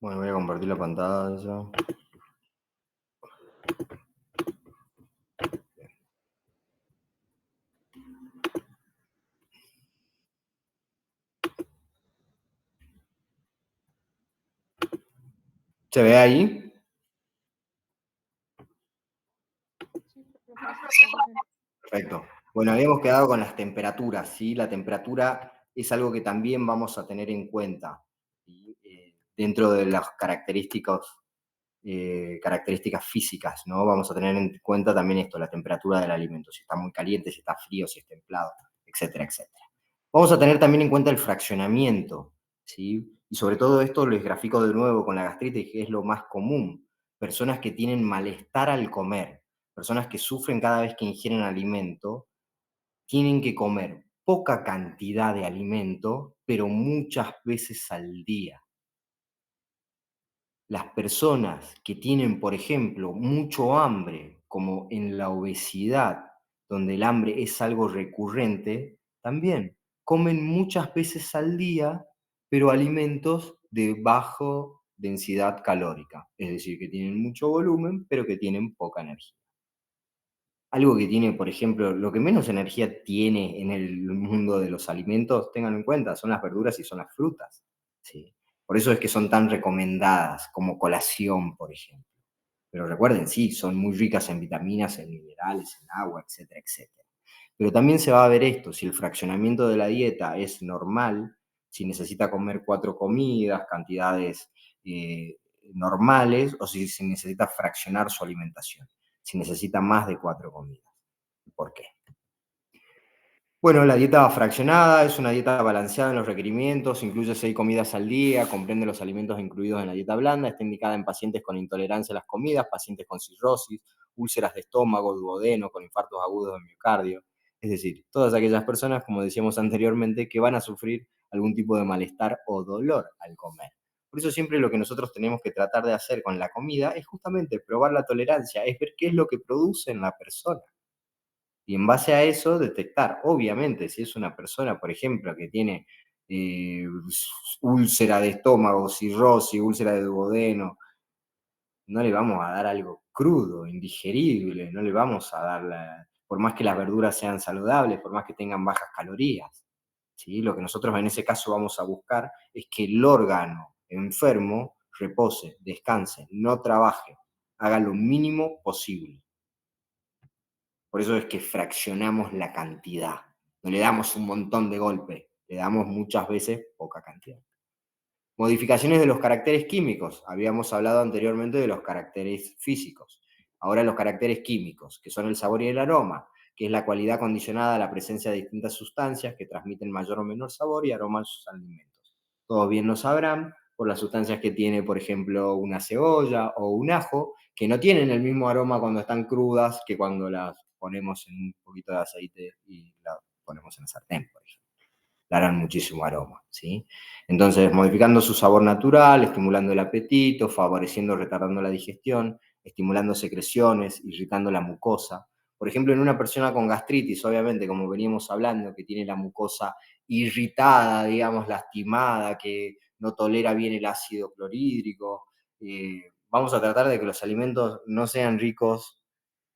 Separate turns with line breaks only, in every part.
Bueno, voy a compartir la pantalla. ¿Se ve ahí?
Sí, perfecto, bien.
Perfecto. Bueno, habíamos quedado con las temperaturas, ¿sí? La temperatura es algo que también vamos a tener en cuenta, ¿sí? Dentro de las características físicas, ¿no? Vamos a tener en cuenta también esto, la temperatura del alimento, si está muy caliente, si está frío, si es templado, etcétera, etcétera. Vamos a tener también en cuenta el fraccionamiento, ¿sí? Y sobre todo esto les grafico de nuevo con la gastritis, que es lo más común. Personas que tienen malestar al comer, personas que sufren cada vez que ingieren alimento, tienen que comer poca cantidad de alimento, pero muchas veces al día. Las personas que tienen, por ejemplo, mucho hambre, como en la obesidad, donde el hambre es algo recurrente, también comen muchas veces al día, pero alimentos de bajo densidad calórica, es decir, que tienen mucho volumen, pero que tienen poca energía. Algo que tiene, por ejemplo, lo que menos energía tiene en el mundo de los alimentos, ténganlo en cuenta, son las verduras y son las frutas, ¿sí? Por eso es que son tan recomendadas como colación, por ejemplo. Pero recuerden, sí, son muy ricas en vitaminas, en minerales, en agua, etcétera, etcétera. Pero también se va a ver esto, si el fraccionamiento de la dieta es normal, si necesita comer 4 comidas, cantidades eh, normales, o si se necesita fraccionar su alimentación, si necesita más de 4 comidas. ¿Por qué? Bueno, la dieta fraccionada es una dieta balanceada en los requerimientos, incluye 6 comidas al día, comprende los alimentos incluidos en la dieta blanda, está indicada en pacientes con intolerancia a las comidas, pacientes con cirrosis, úlceras de estómago, duodeno, con infartos agudos de miocardio. Es decir, todas aquellas personas, como decíamos anteriormente, que van a sufrir algún tipo de malestar o dolor al comer. Por eso siempre lo que nosotros tenemos que tratar de hacer con la comida es justamente probar la tolerancia, es ver qué es lo que produce en la persona. Y en base a eso detectar, obviamente, si es una persona, por ejemplo, que tiene eh, úlcera de estómago, cirrosis, úlcera de duodeno, no le vamos a dar algo crudo, indigerible, no le vamos a dar, por más que las verduras sean saludables, por más que tengan bajas calorías. ¿Sí? Lo que nosotros en ese caso vamos a buscar es que el órgano enfermo repose, descanse, no trabaje, haga lo mínimo posible. Por eso es que fraccionamos la cantidad. No le damos un montón de golpe, le damos muchas veces poca cantidad. Modificaciones de los caracteres químicos. Habíamos hablado anteriormente de los caracteres físicos. Ahora los caracteres químicos, que son el sabor y el aroma, que es la cualidad condicionada a la presencia de distintas sustancias que transmiten mayor o menor sabor y aroma a sus alimentos. Todos bien lo sabrán por las sustancias que tiene, por ejemplo, una cebolla o un ajo, que no tienen el mismo aroma cuando están crudas que cuando las ponemos en un poquito de aceite y las ponemos en la sartén, por ejemplo. Darán muchísimo aroma, ¿sí? Entonces, modificando su sabor natural, estimulando el apetito, favoreciendo o retardando la digestión, estimulando secreciones, irritando la mucosa. Por ejemplo, en una persona con gastritis, obviamente, como veníamos hablando, que tiene la mucosa irritada, digamos, lastimada, que no tolera bien el ácido clorhídrico, vamos a tratar de que los alimentos no sean ricos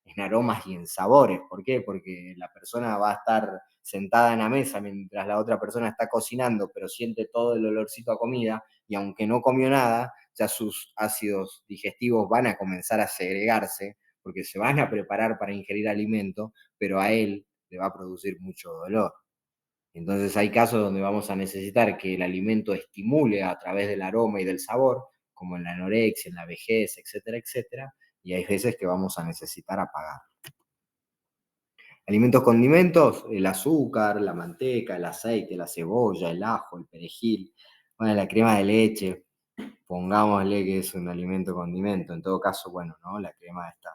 en aromas y en sabores. ¿Por qué? Porque la persona va a estar sentada en la mesa mientras la otra persona está cocinando, pero siente todo el olorcito a comida y aunque no comió nada, ya sus ácidos digestivos van a comenzar a segregarse porque se van a preparar para ingerir alimento, pero a él le va a producir mucho dolor. Entonces hay casos donde vamos a necesitar que el alimento estimule a través del aroma y del sabor, como en la anorexia, en la vejez, etcétera, etcétera, y hay veces que vamos a necesitar apagar. Alimentos condimentos, el azúcar, la manteca, el aceite, la cebolla, el ajo, el perejil, bueno, la crema de leche, pongámosle que es un alimento condimento, en todo caso, bueno, ¿no? La crema esta,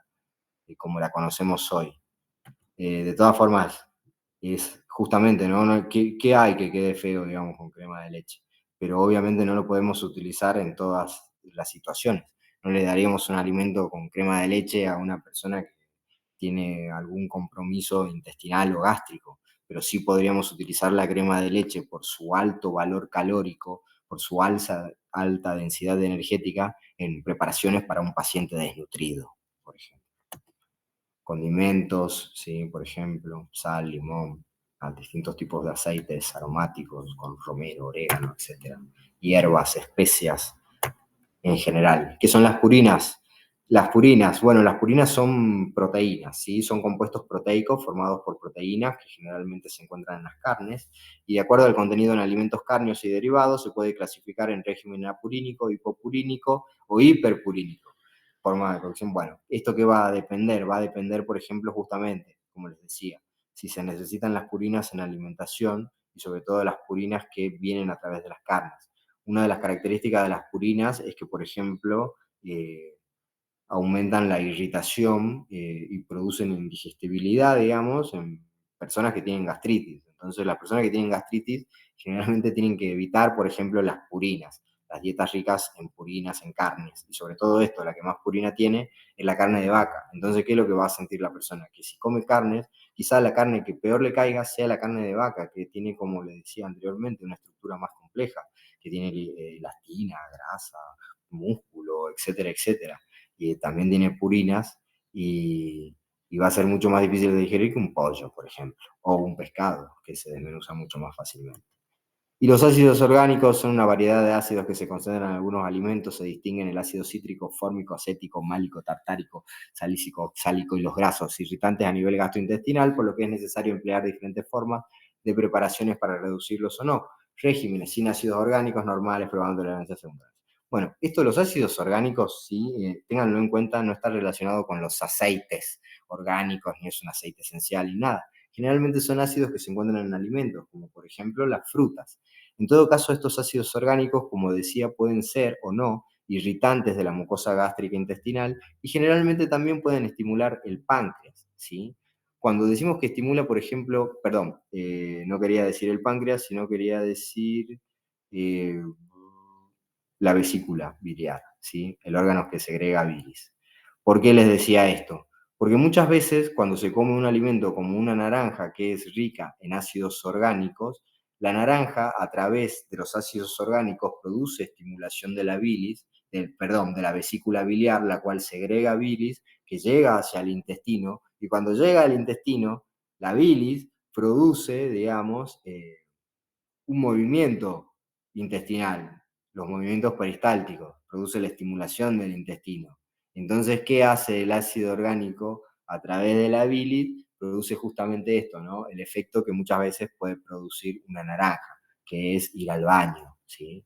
como la conocemos hoy. De todas formas, es justamente, ¿no? ¿Qué hay que quede feo, digamos, con crema de leche? Pero obviamente no lo podemos utilizar en todas las situaciones. No le daríamos un alimento con crema de leche a una persona que tiene algún compromiso intestinal o gástrico, pero sí podríamos utilizar la crema de leche por su alto valor calórico, por su alta densidad energética en preparaciones para un paciente desnutrido, por ejemplo. Condimentos, ¿sí? Por ejemplo, sal, limón, distintos tipos de aceites aromáticos con romero, orégano, etcétera. Hierbas, especias en general. ¿Qué son las purinas? Las purinas, bueno, las purinas son proteínas, ¿sí? Son compuestos proteicos formados por proteínas que generalmente se encuentran en las carnes y de acuerdo al contenido en alimentos cárneos y derivados se puede clasificar en régimen apurínico, hipopurínico o hiperpurínico. Forma de cocción, bueno, ¿esto qué va a depender? Va a depender, por ejemplo, justamente, como les decía, si se necesitan las purinas en alimentación y sobre todo las purinas que vienen a través de las carnes. Una de las características de las purinas es que, por ejemplo, aumentan la irritación y producen indigestibilidad, digamos, en personas que tienen gastritis. Entonces, las personas que tienen gastritis generalmente tienen que evitar, por ejemplo, las purinas, las dietas ricas en purinas, en carnes. Y sobre todo esto, la que más purina tiene es la carne de vaca. Entonces, ¿qué es lo que va a sentir la persona? Que si come carnes, quizá la carne que peor le caiga sea la carne de vaca, que tiene, como le decía anteriormente, una estructura más compleja, que tiene elastina, grasa, músculo, etcétera, etcétera. Y también tiene purinas y va a ser mucho más difícil de digerir que un pollo, por ejemplo, o un pescado, que se desmenuza mucho más fácilmente. Y los ácidos orgánicos son una variedad de ácidos que se concentran en algunos alimentos, se distinguen el ácido cítrico, fórmico, acético, málico, tartárico, salícico, oxálico y los grasos irritantes a nivel gastrointestinal, por lo que es necesario emplear diferentes formas de preparaciones para reducirlos o no. Regímenes sin ácidos orgánicos normales, probando tolerancias secundarias. Bueno, esto de los ácidos orgánicos, sí, ténganlo en cuenta, no está relacionado con los aceites orgánicos, ni es un aceite esencial, ni nada. Generalmente son ácidos que se encuentran en alimentos, como por ejemplo las frutas. En todo caso, estos ácidos orgánicos, como decía, pueden ser o no irritantes de la mucosa gástrica intestinal y generalmente también pueden estimular el páncreas, ¿sí? Cuando decimos que estimula, por ejemplo, perdón, no quería decir el páncreas, sino quería decir eh, la vesícula biliar, ¿sí? El órgano que segrega bilis. ¿Por qué les decía esto? Porque muchas veces cuando se come un alimento como una naranja que es rica en ácidos orgánicos, la naranja a través de los ácidos orgánicos produce estimulación de la bilis, de la vesícula biliar, la cual segrega bilis que llega hacia el intestino y cuando llega al intestino, la bilis produce, digamos, un movimiento intestinal, los movimientos peristálticos, produce la estimulación del intestino. Entonces, ¿qué hace el ácido orgánico a través de la bilis? Produce justamente esto, ¿no? El efecto que muchas veces puede producir una naranja, que es ir al baño, ¿sí?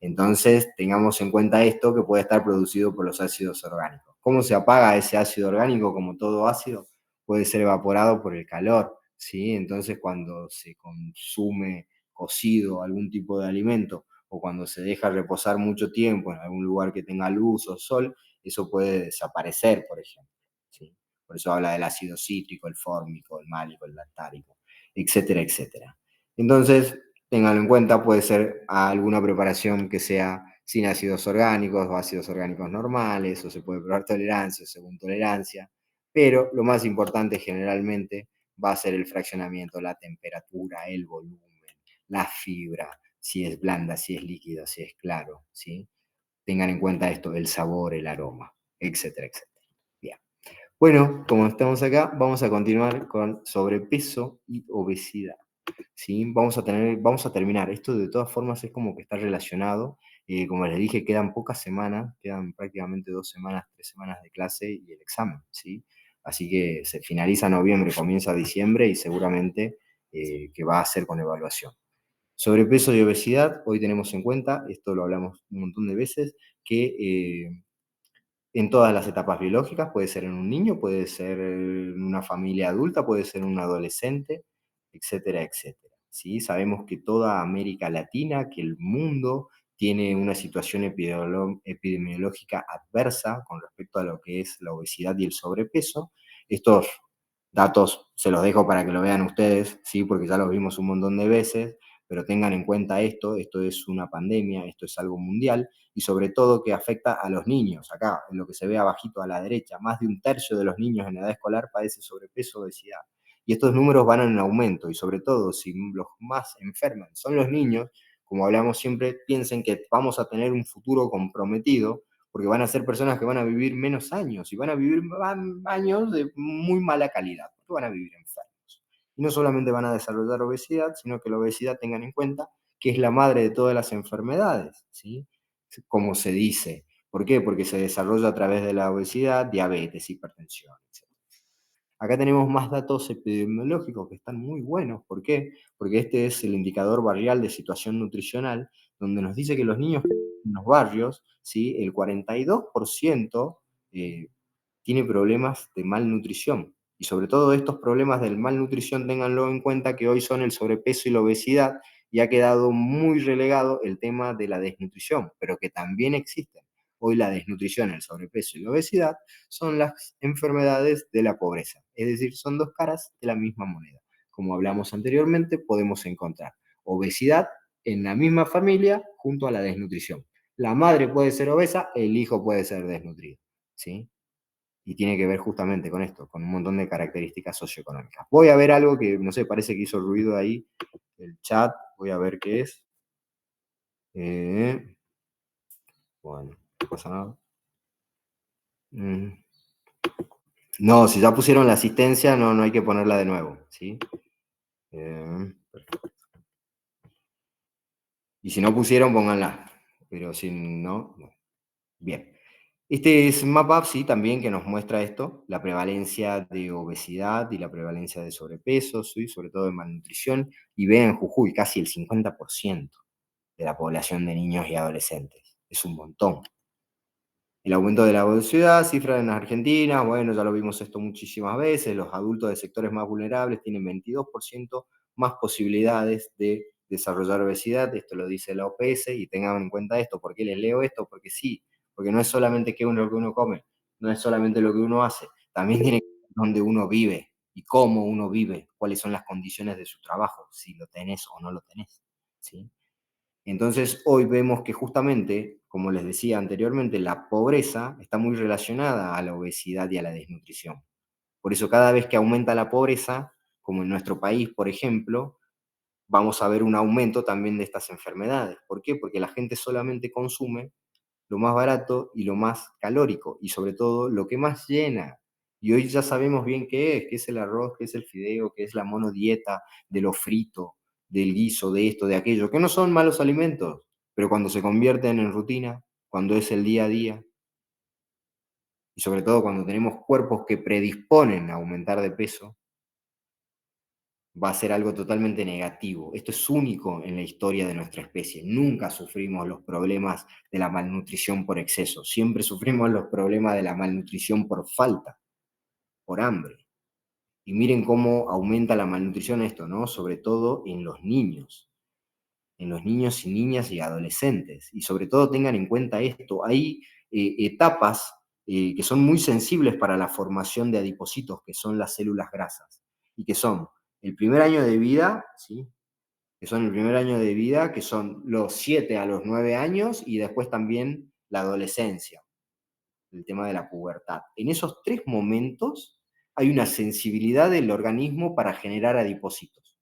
Entonces, tengamos en cuenta esto que puede estar producido por los ácidos orgánicos. ¿Cómo se apaga ese ácido orgánico? Como todo ácido, puede ser evaporado por el calor, ¿sí? Entonces, cuando se consume cocido algún tipo de alimento o cuando se deja reposar mucho tiempo en algún lugar que tenga luz o sol, eso puede desaparecer, por ejemplo, ¿sí? Por eso habla del ácido cítrico, el fórmico, el málico, el lactárico, etcétera, etcétera. Entonces, ténganlo en cuenta, puede ser alguna preparación que sea sin ácidos orgánicos o ácidos orgánicos normales, o se puede probar tolerancia o según tolerancia, pero lo más importante generalmente va a ser el fraccionamiento, la temperatura, el volumen, la fibra, si es blanda, si es líquida, si es claro, ¿sí? Tengan en cuenta esto, el sabor, el aroma, etcétera, etcétera. Bien. Bueno, como estamos acá, vamos a continuar con sobrepeso y obesidad. ¿Sí? Vamos a terminar. Esto de todas formas es como que está relacionado. Como les dije, quedan pocas semanas, quedan prácticamente 2 semanas, 3 semanas de clase y el examen, ¿sí? Así que se finaliza noviembre, comienza diciembre y seguramente que va a ser con evaluación. Sobrepeso y obesidad, hoy tenemos en cuenta, esto lo hablamos un montón de veces, que en todas las etapas biológicas, puede ser en un niño, puede ser en una familia adulta, puede ser en un adolescente, etcétera, etcétera. ¿Sí? Sabemos que toda América Latina, que el mundo tiene una situación epidemiológica adversa con respecto a lo que es la obesidad y el sobrepeso. Estos datos se los dejo para que lo vean ustedes, ¿sí? Porque ya los vimos un montón de veces, pero tengan en cuenta esto es una pandemia, esto es algo mundial, y sobre todo que afecta a los niños. Acá, en lo que se ve abajito a la derecha, más de un tercio de los niños en edad escolar padece sobrepeso o obesidad. Y estos números van en aumento, y sobre todo si los más enferman son los niños, como hablamos siempre, piensen que vamos a tener un futuro comprometido, porque van a ser personas que van a vivir menos años y van a vivir años de muy mala calidad, porque van a vivir enfermos. Y no solamente van a desarrollar obesidad, sino que la obesidad, tengan en cuenta, que es la madre de todas las enfermedades, ¿sí? Como se dice. ¿Por qué? Porque se desarrolla a través de la obesidad, diabetes, hipertensión, etc. Acá tenemos más datos epidemiológicos que están muy buenos. ¿Por qué? Porque este es el indicador barrial de situación nutricional, donde nos dice que los niños en los barrios, ¿sí? El 42% tiene problemas de malnutrición. Y sobre todo estos problemas de malnutrición, ténganlo en cuenta que hoy son el sobrepeso y la obesidad, y ha quedado muy relegado el tema de la desnutrición, pero que también existen. Hoy la desnutrición, el sobrepeso y la obesidad son las enfermedades de la pobreza. Es decir, son dos caras de la misma moneda. Como hablamos anteriormente, podemos encontrar obesidad en la misma familia junto a la desnutrición. La madre puede ser obesa, el hijo puede ser desnutrido, ¿sí? Y tiene que ver justamente con esto, con un montón de características socioeconómicas. Voy a ver algo que, no sé, parece que hizo ruido ahí, el chat, voy a ver qué es. Bueno, no pasa nada. No, si ya pusieron la asistencia, no hay que ponerla de nuevo, ¿sí? Perfecto. Y si no pusieron, pónganla. Pero si no, no. Bien. Este es un mapa, sí, también que nos muestra esto, la prevalencia de obesidad y la prevalencia de sobrepeso, ¿sí? Sobre todo de malnutrición. Y vean Jujuy, casi el 50% de la población de niños y adolescentes. Es un montón. El aumento de la obesidad, cifra en Argentina, bueno, ya lo vimos esto muchísimas veces, los adultos de sectores más vulnerables tienen 22% más posibilidades de desarrollar obesidad, esto lo dice la OPS, y tengan en cuenta esto. ¿Por qué les leo esto? Porque sí, porque no es solamente lo que uno come, no es solamente lo que uno hace, también tiene que ver dónde uno vive y cómo uno vive, cuáles son las condiciones de su trabajo, si lo tenés o no lo tenés, ¿sí? Entonces, hoy vemos que justamente, como les decía anteriormente, la pobreza está muy relacionada a la obesidad y a la desnutrición. Por eso, cada vez que aumenta la pobreza, como en nuestro país, por ejemplo, vamos a ver un aumento también de estas enfermedades. ¿Por qué? Porque la gente solamente consume lo más barato y lo más calórico, y sobre todo lo que más llena. Y hoy ya sabemos bien qué es el arroz, qué es el fideo, qué es la monodieta, de lo frito, del guiso, de esto, de aquello, que no son malos alimentos, pero cuando se convierten en rutina, cuando es el día a día, y sobre todo cuando tenemos cuerpos que predisponen a aumentar de peso, va a ser algo totalmente negativo. Esto es único en la historia de nuestra especie. Nunca sufrimos los problemas de la malnutrición por exceso. Siempre sufrimos los problemas de la malnutrición por falta, por hambre. Y miren cómo aumenta la malnutrición esto, ¿no? Sobre todo en los niños y niñas y adolescentes. Y sobre todo tengan en cuenta esto, hay etapas que son muy sensibles para la formación de adipocitos, que son las células grasas, y que son el primer año de vida, ¿sí? Que son el primer año de vida, que son los 7 a los 9 años, y después también la adolescencia, el tema de la pubertad. En esos 3 momentos hay una sensibilidad del organismo para generar adipocitos,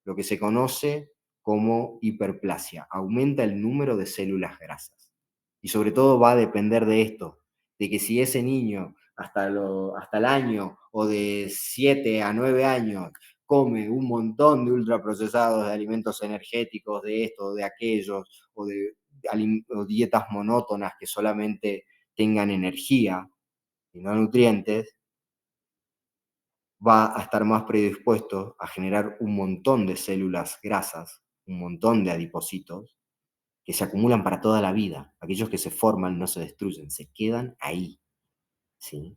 lo que se conoce como hiperplasia. Aumenta el número de células grasas. Y sobre todo va a depender de esto, de que si ese niño hasta el año o de 7 a 9 años come un montón de ultraprocesados, de alimentos energéticos, de esto, de aquellos, o dietas monótonas que solamente tengan energía y no nutrientes, va a estar más predispuesto a generar un montón de células grasas, un montón de adipocitos, que se acumulan para toda la vida. Aquellos que se forman no se destruyen, se quedan ahí, ¿sí?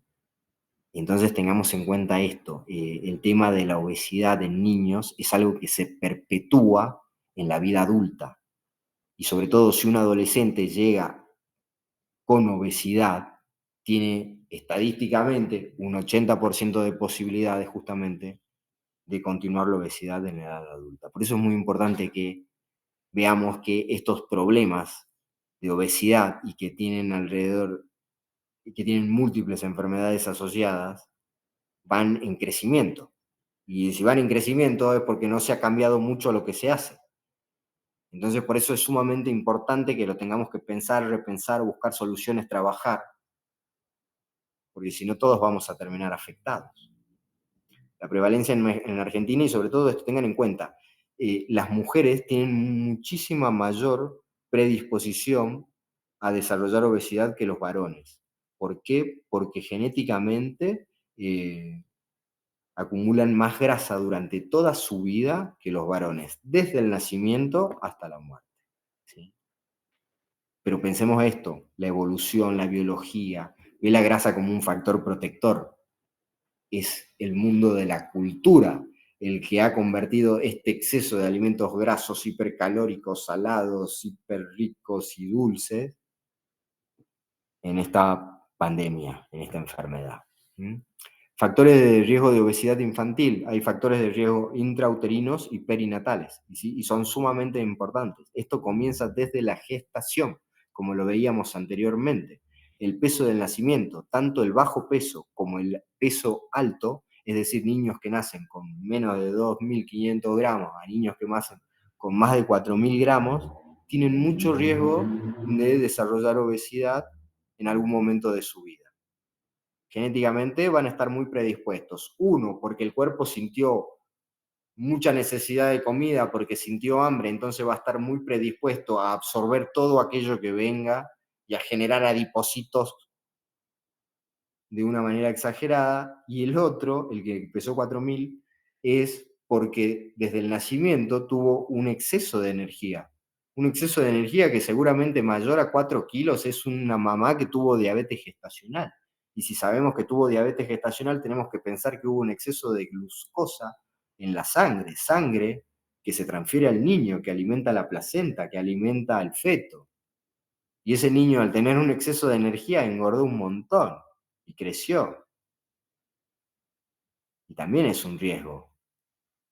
Entonces tengamos en cuenta esto, el tema de la obesidad en niños es algo que se perpetúa en la vida adulta, y sobre todo si un adolescente llega con obesidad, tiene estadísticamente un 80% de posibilidades justamente de continuar la obesidad en la edad adulta. Por eso es muy importante que veamos que estos problemas de obesidad y que tienen alrededor, y que tienen múltiples enfermedades asociadas, van en crecimiento. Y si van en crecimiento es porque no se ha cambiado mucho lo que se hace. Entonces, por eso es sumamente importante que lo tengamos que pensar, repensar, buscar soluciones, trabajar, porque si no todos vamos a terminar afectados. La prevalencia en Argentina y sobre todo esto, tengan en cuenta, las mujeres tienen muchísima mayor predisposición a desarrollar obesidad que los varones. ¿Por qué? Porque genéticamente acumulan más grasa durante toda su vida que los varones, desde el nacimiento hasta la muerte. ¿Sí? Pero pensemos esto, la evolución, la biología, ve la grasa como un factor protector. Es el mundo de la cultura el que ha convertido este exceso de alimentos grasos, hipercalóricos, salados, hiperricos y dulces en esta pandemia, en esta enfermedad. ¿Mm? Factores de riesgo de obesidad infantil. Hay factores de riesgo intrauterinos y perinatales, y son sumamente importantes. Esto comienza desde la gestación, como lo veíamos anteriormente. El peso del nacimiento, tanto el bajo peso como el peso alto, es decir, niños que nacen con menos de 2.500 gramos a niños que nacen con más de 4.000 gramos, tienen mucho riesgo de desarrollar obesidad en algún momento de su vida. Genéticamente van a estar muy predispuestos. Uno, porque el cuerpo sintió mucha necesidad de comida, porque sintió hambre, entonces va a estar muy predispuesto a absorber todo aquello que venga y a generar adipocitos de una manera exagerada. Y el otro, el que pesó 4.000, es porque desde el nacimiento tuvo un exceso de energía. Un exceso de energía que seguramente mayor a 4 kilos es una mamá que tuvo diabetes gestacional. Y si sabemos que tuvo diabetes gestacional, tenemos que pensar que hubo un exceso de glucosa en la sangre, sangre que se transfiere al niño, que alimenta la placenta, que alimenta al feto. Y ese niño, al tener un exceso de energía, engordó un montón y creció. Y también es un riesgo.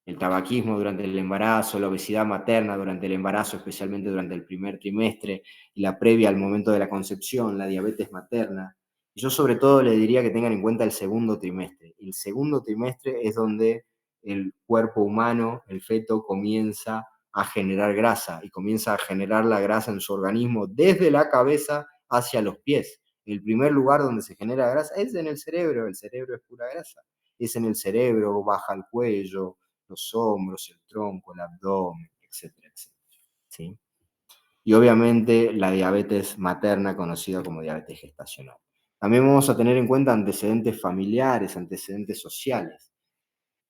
El tabaquismo durante el embarazo, la obesidad materna durante el embarazo, especialmente durante el primer trimestre, y la previa al momento de la concepción, la diabetes materna. Y yo sobre todo le diría que tengan en cuenta el segundo trimestre. El segundo trimestre es donde el cuerpo humano, el feto, comienza a generar grasa y comienza a generar la grasa en su organismo desde la cabeza hacia los pies. El primer lugar donde se genera grasa es en el cerebro es pura grasa. Es en el cerebro, baja al cuello, los hombros, el tronco, el abdomen, etcétera, etcétera. ¿Sí? Y obviamente la diabetes materna, conocida como diabetes gestacional. También vamos a tener en cuenta antecedentes familiares, antecedentes sociales.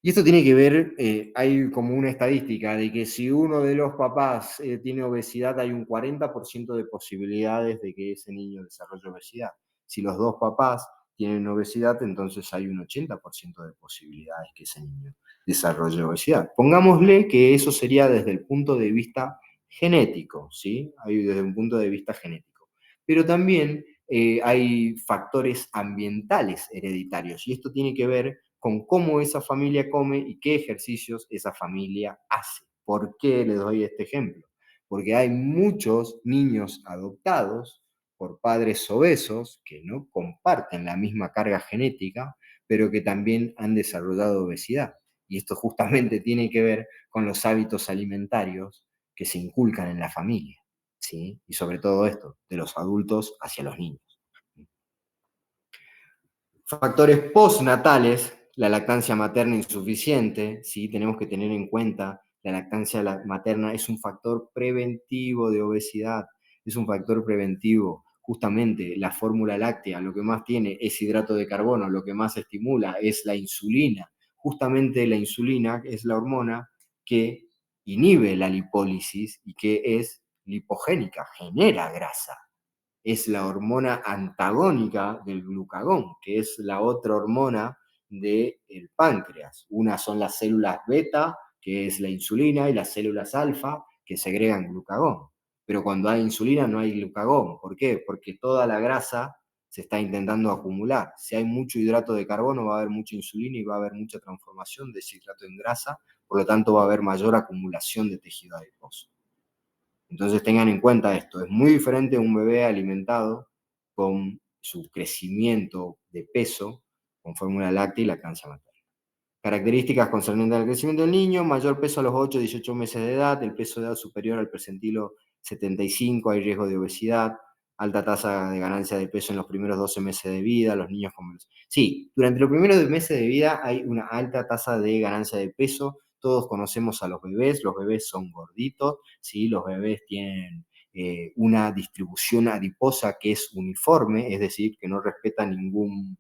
Y esto tiene que ver, hay como una estadística de que si uno de los papás tiene obesidad, hay un 40% de posibilidades de que ese niño desarrolle obesidad. Si los dos papás tienen obesidad, entonces hay un 80% de posibilidades que ese niño desarrolle obesidad. Pongámosle que eso sería desde el punto de vista genético, ¿sí? Hay desde un punto de vista genético. Pero también hay factores ambientales hereditarios, y esto tiene que ver con cómo esa familia come y qué ejercicios esa familia hace. ¿Por qué les doy este ejemplo? Porque hay muchos niños adoptados por padres obesos que no comparten la misma carga genética, pero que también han desarrollado obesidad. Y esto justamente tiene que ver con los hábitos alimentarios que se inculcan en la familia, ¿sí? Y sobre todo esto, de los adultos hacia los niños. Factores postnatales, la lactancia materna insuficiente, ¿sí? Tenemos que tener en cuenta la lactancia materna es un factor preventivo de obesidad, es un factor preventivo. Justamente la fórmula láctea lo que más tiene es hidrato de carbono, lo que más estimula es la insulina. Justamente la insulina es la hormona que inhibe la lipólisis y que es lipogénica, genera grasa. Es la hormona antagónica del glucagón, que es la otra hormona del páncreas. Una son las células beta, que es la insulina, y las células alfa, que segregan glucagón. Pero cuando hay insulina no hay glucagón. ¿Por qué? Porque toda la grasa se está intentando acumular. Si hay mucho hidrato de carbono, va a haber mucha insulina y va a haber mucha transformación de ese hidrato en grasa, por lo tanto va a haber mayor acumulación de tejido adiposo. Entonces tengan en cuenta esto, es muy diferente un bebé alimentado con su crecimiento de peso con fórmula láctea y lactancia materna. Características concernientes al crecimiento del niño: mayor peso a los 8 18 meses de edad, el peso de edad superior al percentilo 75, hay riesgo de obesidad, alta tasa de ganancia de peso en los primeros 12 meses de vida, los niños con menos. Sí, durante los primeros meses de vida hay una alta tasa de ganancia de peso. Todos conocemos a los bebés son gorditos, ¿sí? Los bebés tienen una distribución adiposa que es uniforme, es decir, que no respeta ningún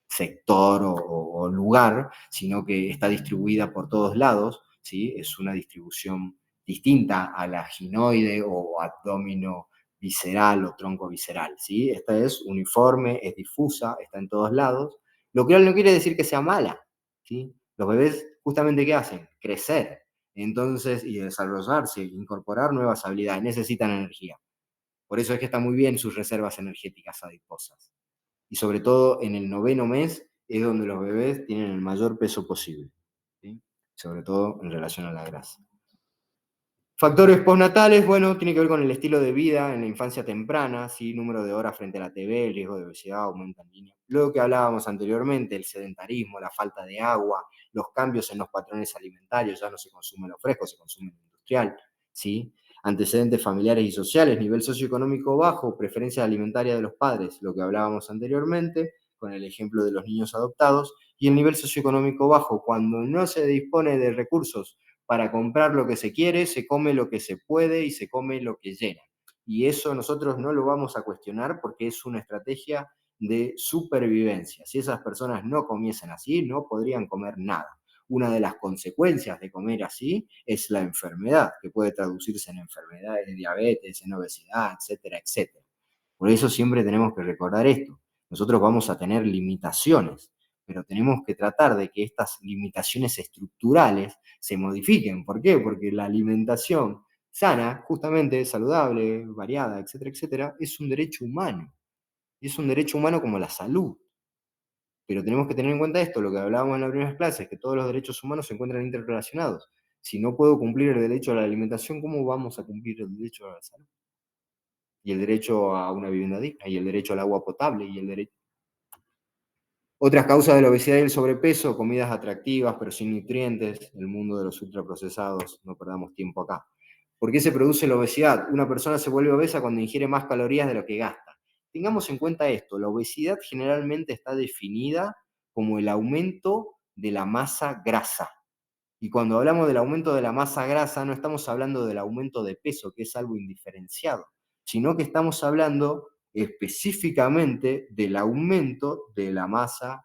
sector o lugar, sino que está distribuida por todos lados, ¿sí? Es una distribución distinta a la ginoide o abdomino visceral o tronco visceral, ¿sí? Esta es uniforme, es difusa, está en todos lados, lo cual no quiere decir que sea mala, ¿sí? Los bebés justamente ¿qué hacen? Crecer, entonces, y desarrollarse, incorporar nuevas habilidades, necesitan energía. Por eso es que están muy bien sus reservas energéticas adiposas. Y sobre todo en el 9º mes es donde los bebés tienen el mayor peso posible, ¿sí? Sobre todo en relación a la grasa. Factores postnatales, bueno, tiene que ver con el estilo de vida en la infancia temprana, ¿sí? Número de horas frente a la TV, el riesgo de obesidad aumenta en niños. Luego que hablábamos anteriormente, el sedentarismo, la falta de agua, los cambios en los patrones alimentarios, ya no se consume lo fresco, se consume lo industrial, ¿sí? Antecedentes familiares y sociales, nivel socioeconómico bajo, preferencia alimentaria de los padres, lo que hablábamos anteriormente, con el ejemplo de los niños adoptados, y el nivel socioeconómico bajo, cuando no se dispone de recursos para comprar lo que se quiere, se come lo que se puede y se come lo que llena. Y eso nosotros no lo vamos a cuestionar porque es una estrategia de supervivencia. Si esas personas no comiesen así, no podrían comer nada. Una de las consecuencias de comer así es la enfermedad, que puede traducirse en enfermedades de diabetes, en obesidad, etcétera, etcétera. Por eso siempre tenemos que recordar esto. Nosotros vamos a tener limitaciones, pero tenemos que tratar de que estas limitaciones estructurales se modifiquen. ¿Por qué? Porque la alimentación sana, justamente saludable, variada, etcétera, etcétera, es un derecho humano. Y es un derecho humano como la salud. Pero tenemos que tener en cuenta esto, lo que hablábamos en las primeras clases, que todos los derechos humanos se encuentran interrelacionados. Si no puedo cumplir el derecho a la alimentación, ¿cómo vamos a cumplir el derecho a la salud? Y el derecho a una vivienda digna, y el derecho al agua potable, y el derecho... Otras causas de la obesidad y el sobrepeso: comidas atractivas pero sin nutrientes, el mundo de los ultraprocesados, no perdamos tiempo acá. ¿Por qué se produce la obesidad? Una persona se vuelve obesa cuando ingiere más calorías de lo que gasta. Tengamos en cuenta esto, la obesidad generalmente está definida como el aumento de la masa grasa. Y cuando hablamos del aumento de la masa grasa, no estamos hablando del aumento de peso, que es algo indiferenciado, sino que estamos hablando específicamente del aumento de la masa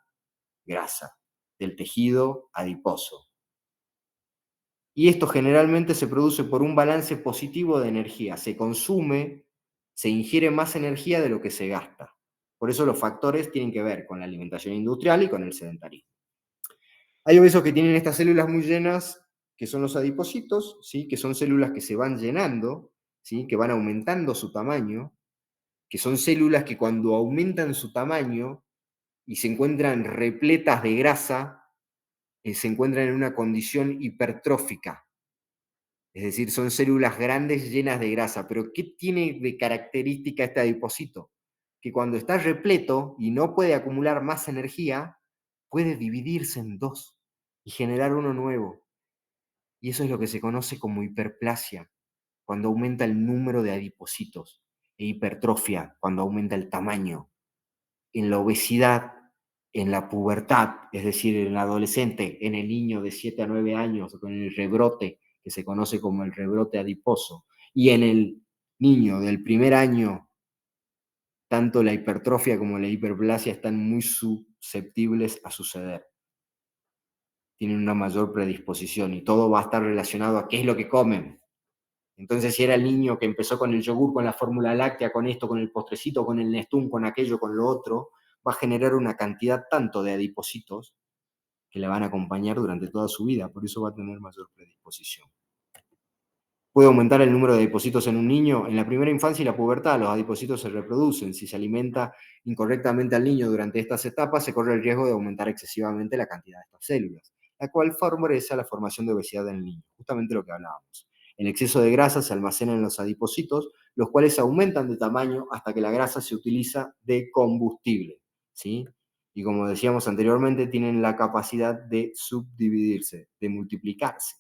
grasa, del tejido adiposo. Y esto generalmente se produce por un balance positivo de energía. Se consume, se ingiere más energía de lo que se gasta. Por eso los factores tienen que ver con la alimentación industrial y con el sedentarismo. Hay obesos que tienen estas células muy llenas, que son los adipocitos, ¿sí? Que son células que se van llenando, ¿sí? Que van aumentando su tamaño, que son células que cuando aumentan su tamaño y se encuentran repletas de grasa, se encuentran en una condición hipertrófica. Es decir, son células grandes llenas de grasa. Pero ¿qué tiene de característica este adipocito? Que cuando está repleto y no puede acumular más energía, puede dividirse en dos y generar uno nuevo. Y eso es lo que se conoce como hiperplasia, cuando aumenta el número de adipocitos, e hipertrofia, cuando aumenta el tamaño. En la obesidad, en la pubertad, es decir, en el adolescente, en el niño de 7 a 9 años, con el rebrote, que se conoce como el rebrote adiposo, y en el niño del primer año, tanto la hipertrofia como la hiperplasia están muy susceptibles a suceder. Tienen una mayor predisposición y todo va a estar relacionado a qué es lo que comen. Entonces, si era el niño que empezó con el yogur, con la fórmula láctea, con esto, con el postrecito, con el Nestum, con aquello, con lo otro, va a generar una cantidad tanto de adipocitos que le van a acompañar durante toda su vida, por eso va a tener mayor predisposición. Puede aumentar el número de adipocitos en un niño. En la primera infancia y la pubertad, los adipocitos se reproducen. Si se alimenta incorrectamente al niño durante estas etapas, se corre el riesgo de aumentar excesivamente la cantidad de estas células, la cual favorece la formación de obesidad en el niño, justamente lo que hablábamos. El exceso de grasa se almacena en los adipocitos, los cuales aumentan de tamaño hasta que la grasa se utiliza de combustible, ¿sí? Y como decíamos anteriormente, tienen la capacidad de subdividirse, de multiplicarse.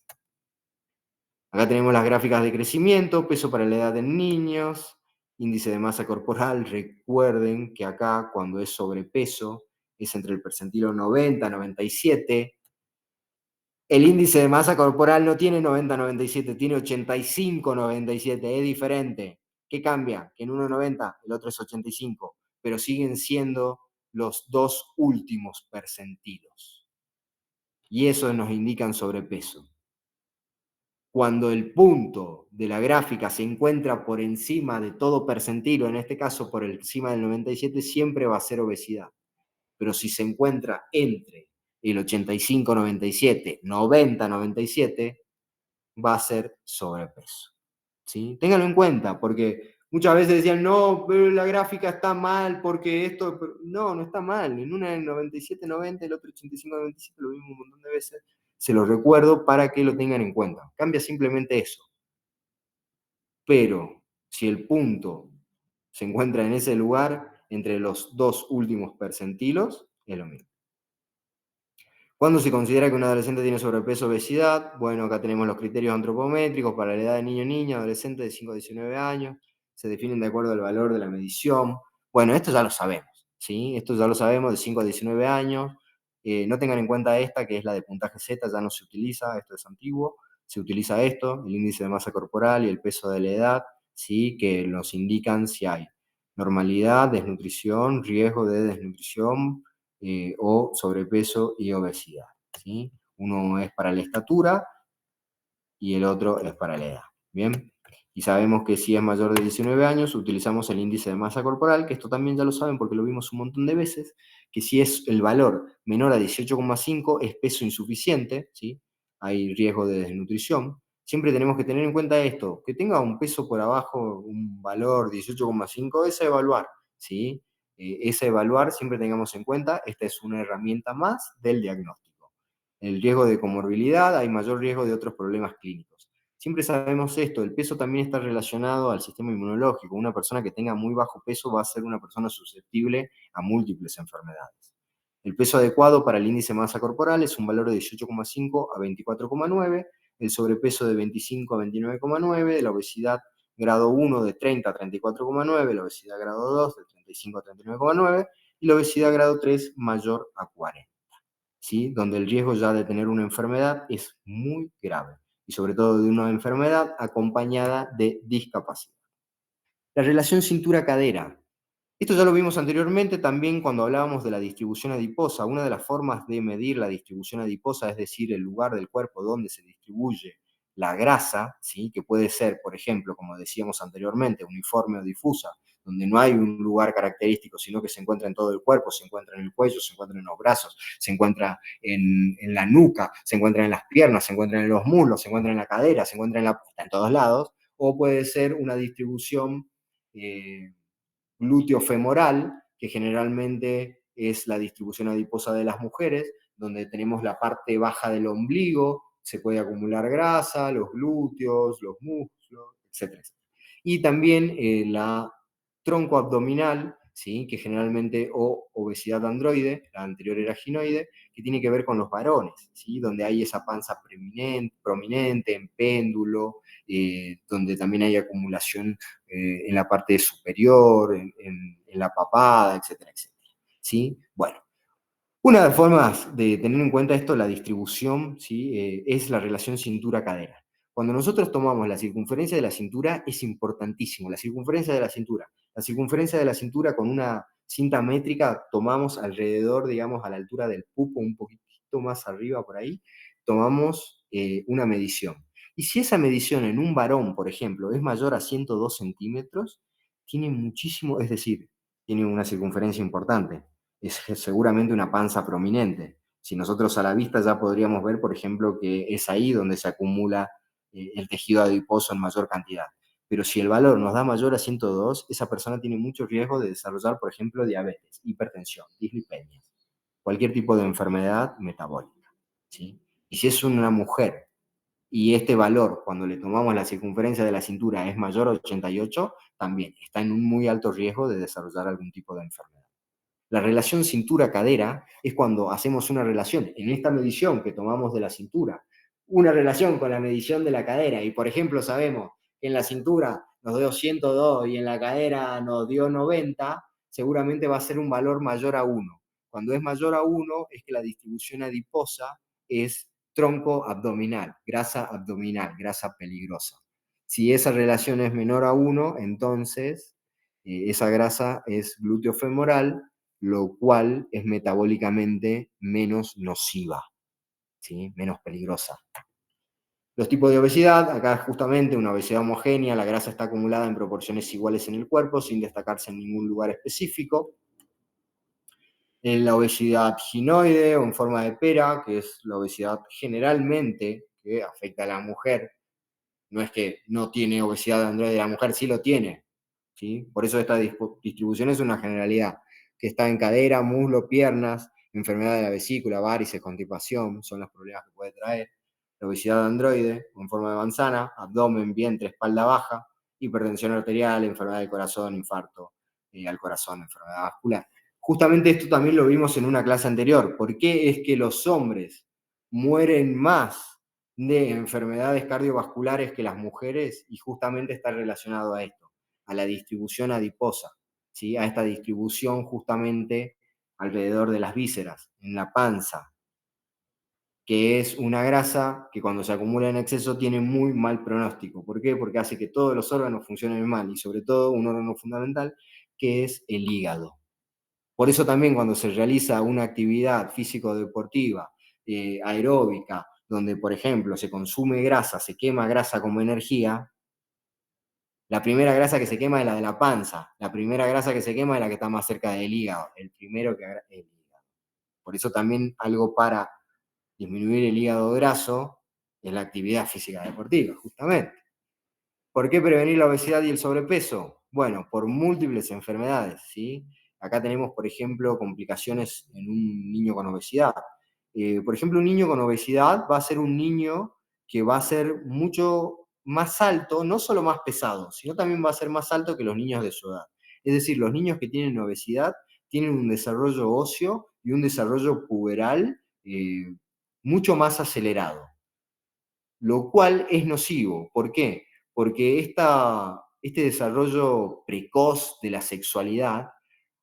Acá tenemos las gráficas de crecimiento, peso para la edad en niños, índice de masa corporal. Recuerden que acá cuando es sobrepeso es entre el percentilo 90 97. El índice de masa corporal no tiene 90-97, tiene 85-97, es diferente. ¿Qué cambia? Que en uno es 90, el otro es 85, pero siguen siendo los dos últimos percentilos. Y eso nos indican sobrepeso. Cuando el punto de la gráfica se encuentra por encima de todo percentilo, en este caso por encima del 97, siempre va a ser obesidad. Pero si se encuentra entre el 85-97, 90-97, va a ser sobrepeso. ¿Sí? Ténganlo en cuenta, porque muchas veces decían, no, pero la gráfica está mal, porque esto... No, no está mal. En una el 97-90, el otro 85-97, lo vimos un montón de veces. Se los recuerdo para que lo tengan en cuenta. Cambia simplemente eso. Pero si el punto se encuentra en ese lugar, entre los dos últimos percentilos, es lo mismo. ¿Cuándo se considera que un adolescente tiene sobrepeso o obesidad? Bueno, acá tenemos los criterios antropométricos para la edad de niño, niña, adolescente de 5 a 19 años. Se definen de acuerdo al valor de la medición. Bueno, esto ya lo sabemos, ¿sí? Esto ya lo sabemos de 5 a 19 años. No tengan en cuenta esta, que es la de puntaje Z, ya no se utiliza, esto es antiguo. Se utiliza esto, el índice de masa corporal y el peso de la edad, ¿sí? Que nos indican si hay normalidad, desnutrición, riesgo de desnutrición, o sobrepeso y obesidad, ¿sí? Uno es para la estatura y el otro es para la edad, ¿bien? Y sabemos que si es mayor de 19 años, utilizamos el índice de masa corporal, que esto también ya lo saben porque lo vimos un montón de veces, que si es el valor menor a 18,5 es peso insuficiente, ¿sí? Hay riesgo de desnutrición. Siempre tenemos que tener en cuenta esto, que tenga un peso por abajo, un valor 18,5, es a evaluar, ¿sí? Es a evaluar, siempre tengamos en cuenta, esta es una herramienta más del diagnóstico. El riesgo de comorbilidad, hay mayor riesgo de otros problemas clínicos. Siempre sabemos esto, el peso también está relacionado al sistema inmunológico. Una persona que tenga muy bajo peso va a ser una persona susceptible a múltiples enfermedades. El peso adecuado para el índice de masa corporal es un valor de 18,5 a 24,9, el sobrepeso de 25 a 29,9, la obesidad grado 1 de 30 a 34,9, la obesidad grado 2 de 35 a 39,9 y la obesidad grado 3 mayor a 40. ¿Sí? Donde el riesgo ya de tener una enfermedad es muy grave, y sobre todo de una enfermedad acompañada de discapacidad. La relación cintura-cadera. Esto ya lo vimos anteriormente también cuando hablábamos de la distribución adiposa. Una de las formas de medir la distribución adiposa, es decir, el lugar del cuerpo donde se distribuye la grasa, ¿sí? Que puede ser, por ejemplo, como decíamos anteriormente, uniforme o difusa, donde no hay un lugar característico, sino que se encuentra en todo el cuerpo, se encuentra en el cuello, se encuentra en los brazos, se encuentra en la nuca, se encuentra en las piernas, se encuentra en los muslos, se encuentra en la cadera, se encuentra está en todos lados, o puede ser una distribución glúteo-femoral, que generalmente es la distribución adiposa de las mujeres, donde tenemos la parte baja del ombligo, se puede acumular grasa, los glúteos, los músculos, etc. Y también la tronco abdominal, ¿sí? Que generalmente, o obesidad androide, la anterior era ginoide, que tiene que ver con los varones, ¿sí? Donde hay esa panza prominente en péndulo, donde también hay acumulación en la parte superior, en la papada, etcétera, etcétera. ¿Sí? Bueno, una de las formas de tener en cuenta esto, la distribución, ¿sí? Es la relación cintura-cadera. Cuando nosotros tomamos la circunferencia de la cintura, es importantísimo, la circunferencia de la cintura. La circunferencia de la cintura con una cinta métrica tomamos alrededor, digamos, a la altura del pupo, un poquitito más arriba por ahí, tomamos una medición. Y si esa medición en un varón, por ejemplo, es mayor a 102 centímetros, tiene muchísimo, es decir, tiene una circunferencia importante. Es seguramente una panza prominente. Si nosotros a la vista ya podríamos ver, por ejemplo, que es ahí donde se acumula el tejido adiposo en mayor cantidad. Pero si el valor nos da mayor a 102, esa persona tiene mucho riesgo de desarrollar, por ejemplo, diabetes, hipertensión, dislipemias, cualquier tipo de enfermedad metabólica, ¿sí? Y si es una mujer y este valor, cuando le tomamos la circunferencia de la cintura, es mayor a 88, también está en un muy alto riesgo de desarrollar algún tipo de enfermedad. La relación cintura-cadera es cuando hacemos una relación en esta medición que tomamos de la cintura, una relación con la medición de la cadera, y por ejemplo sabemos que en la cintura nos dio 102 y en la cadera nos dio 90, seguramente va a ser un valor mayor a 1. Cuando es mayor a 1 es que la distribución adiposa es tronco abdominal, grasa peligrosa. Si esa relación es menor a 1, entonces esa grasa es glúteo femoral, lo cual es metabólicamente menos nociva, ¿sí? Menos peligrosa. Los tipos de obesidad, acá justamente una obesidad homogénea, la grasa está acumulada en proporciones iguales en el cuerpo, sin destacarse en ningún lugar específico. En la obesidad ginoide o en forma de pera, que es la obesidad generalmente que afecta a la mujer, no es que no tiene obesidad androide, la mujer sí lo tiene, ¿sí? Por eso esta distribución es una generalidad, que está en cadera, muslo, piernas, enfermedad de la vesícula, varices, constipación, son los problemas que puede traer. La obesidad androide, en forma de manzana, abdomen, vientre, espalda baja, hipertensión arterial, enfermedad del corazón, infarto al corazón, enfermedad vascular. Justamente esto también lo vimos en una clase anterior. ¿Por qué es que los hombres mueren más de enfermedades cardiovasculares que las mujeres? Y justamente está relacionado a esto, a la distribución adiposa, ¿sí? A esta distribución justamente alrededor de las vísceras, en la panza, que es una grasa que cuando se acumula en exceso tiene muy mal pronóstico. ¿Por qué? Porque hace que todos los órganos funcionen mal y sobre todo un órgano fundamental que es el hígado. Por eso también cuando se realiza una actividad físico-deportiva, aeróbica, donde por ejemplo se consume grasa, se quema grasa como energía, la primera grasa que se quema es la de la panza, la primera grasa que se quema es la que está más cerca del hígado, el primero que es el hígado. Por eso también algo para disminuir el hígado graso es la actividad física deportiva, justamente. ¿Por qué prevenir la obesidad y el sobrepeso? Bueno, por múltiples enfermedades, ¿sí? Acá tenemos, por ejemplo, complicaciones en un niño con obesidad. Por ejemplo, un niño con obesidad va a ser un niño que va a ser mucho más alto, no solo más pesado, sino también va a ser más alto que los niños de su edad. Es decir, los niños que tienen obesidad tienen un desarrollo óseo y un desarrollo puberal mucho más acelerado, lo cual es nocivo. ¿Por qué? Porque este desarrollo precoz de la sexualidad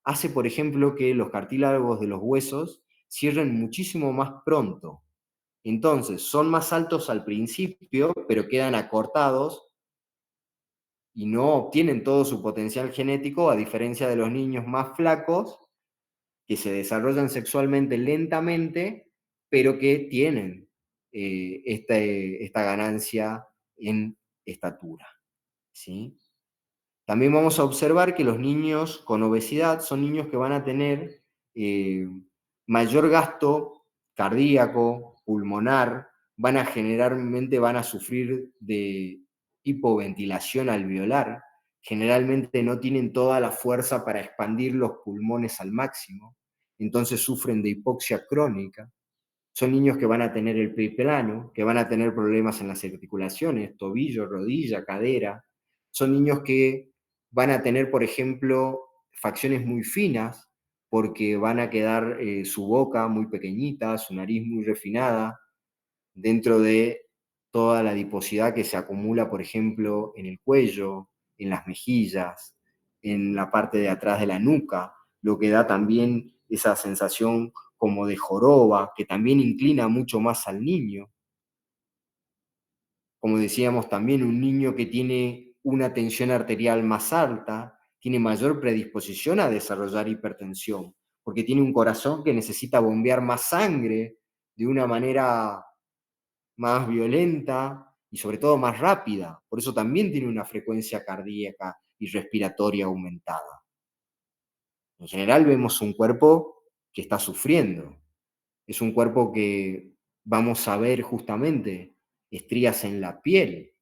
hace, por ejemplo, que los cartílagos de los huesos cierren muchísimo más pronto. Entonces, son más altos al principio, pero quedan acortados y no obtienen todo su potencial genético, a diferencia de los niños más flacos, que se desarrollan sexualmente lentamente, pero que tienen esta ganancia en estatura, ¿sí? También vamos a observar que los niños con obesidad son niños que van a tener eh, mayor gasto cardíaco, pulmonar, generalmente van a sufrir de hipoventilación alveolar, generalmente no tienen toda la fuerza para expandir los pulmones al máximo, entonces sufren de hipoxia crónica. Son niños que van a tener el pie plano, que van a tener problemas en las articulaciones, tobillo, rodilla, cadera. Son niños que van a tener, por ejemplo, facciones muy finas, porque van a quedar su boca muy pequeñita, su nariz muy refinada, dentro de toda la adiposidad que se acumula, por ejemplo, en el cuello, en las mejillas, en la parte de atrás de la nuca, lo que da también esa sensación como de joroba, que también inclina mucho más al niño. Como decíamos, también un niño que tiene una tensión arterial más alta tiene mayor predisposición a desarrollar hipertensión, porque tiene un corazón que necesita bombear más sangre de una manera más violenta y sobre todo más rápida. Por eso también tiene una frecuencia cardíaca y respiratoria aumentada. En general vemos un cuerpo que está sufriendo. Es un cuerpo que vamos a ver justamente estrías en la piel.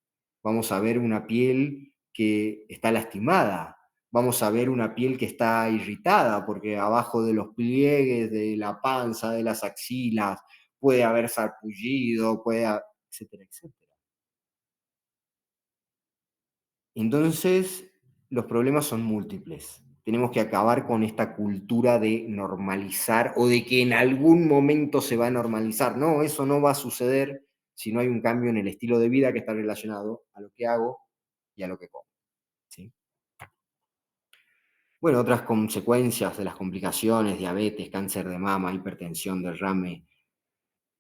Vamos a ver una piel que está lastimada. Vamos a ver una piel que está irritada porque abajo de los pliegues, de la panza, de las axilas, puede haber sarpullido, etcétera, etcétera. Entonces, los problemas son múltiples. tenemos que acabar con esta cultura de normalizar o de que en algún momento se va a normalizar. No, eso no va a suceder si no hay un cambio en el estilo de vida que está relacionado a lo que hago y a lo que como. ¿Sí? Bueno, otras consecuencias de las complicaciones, diabetes, cáncer de mama, hipertensión, derrame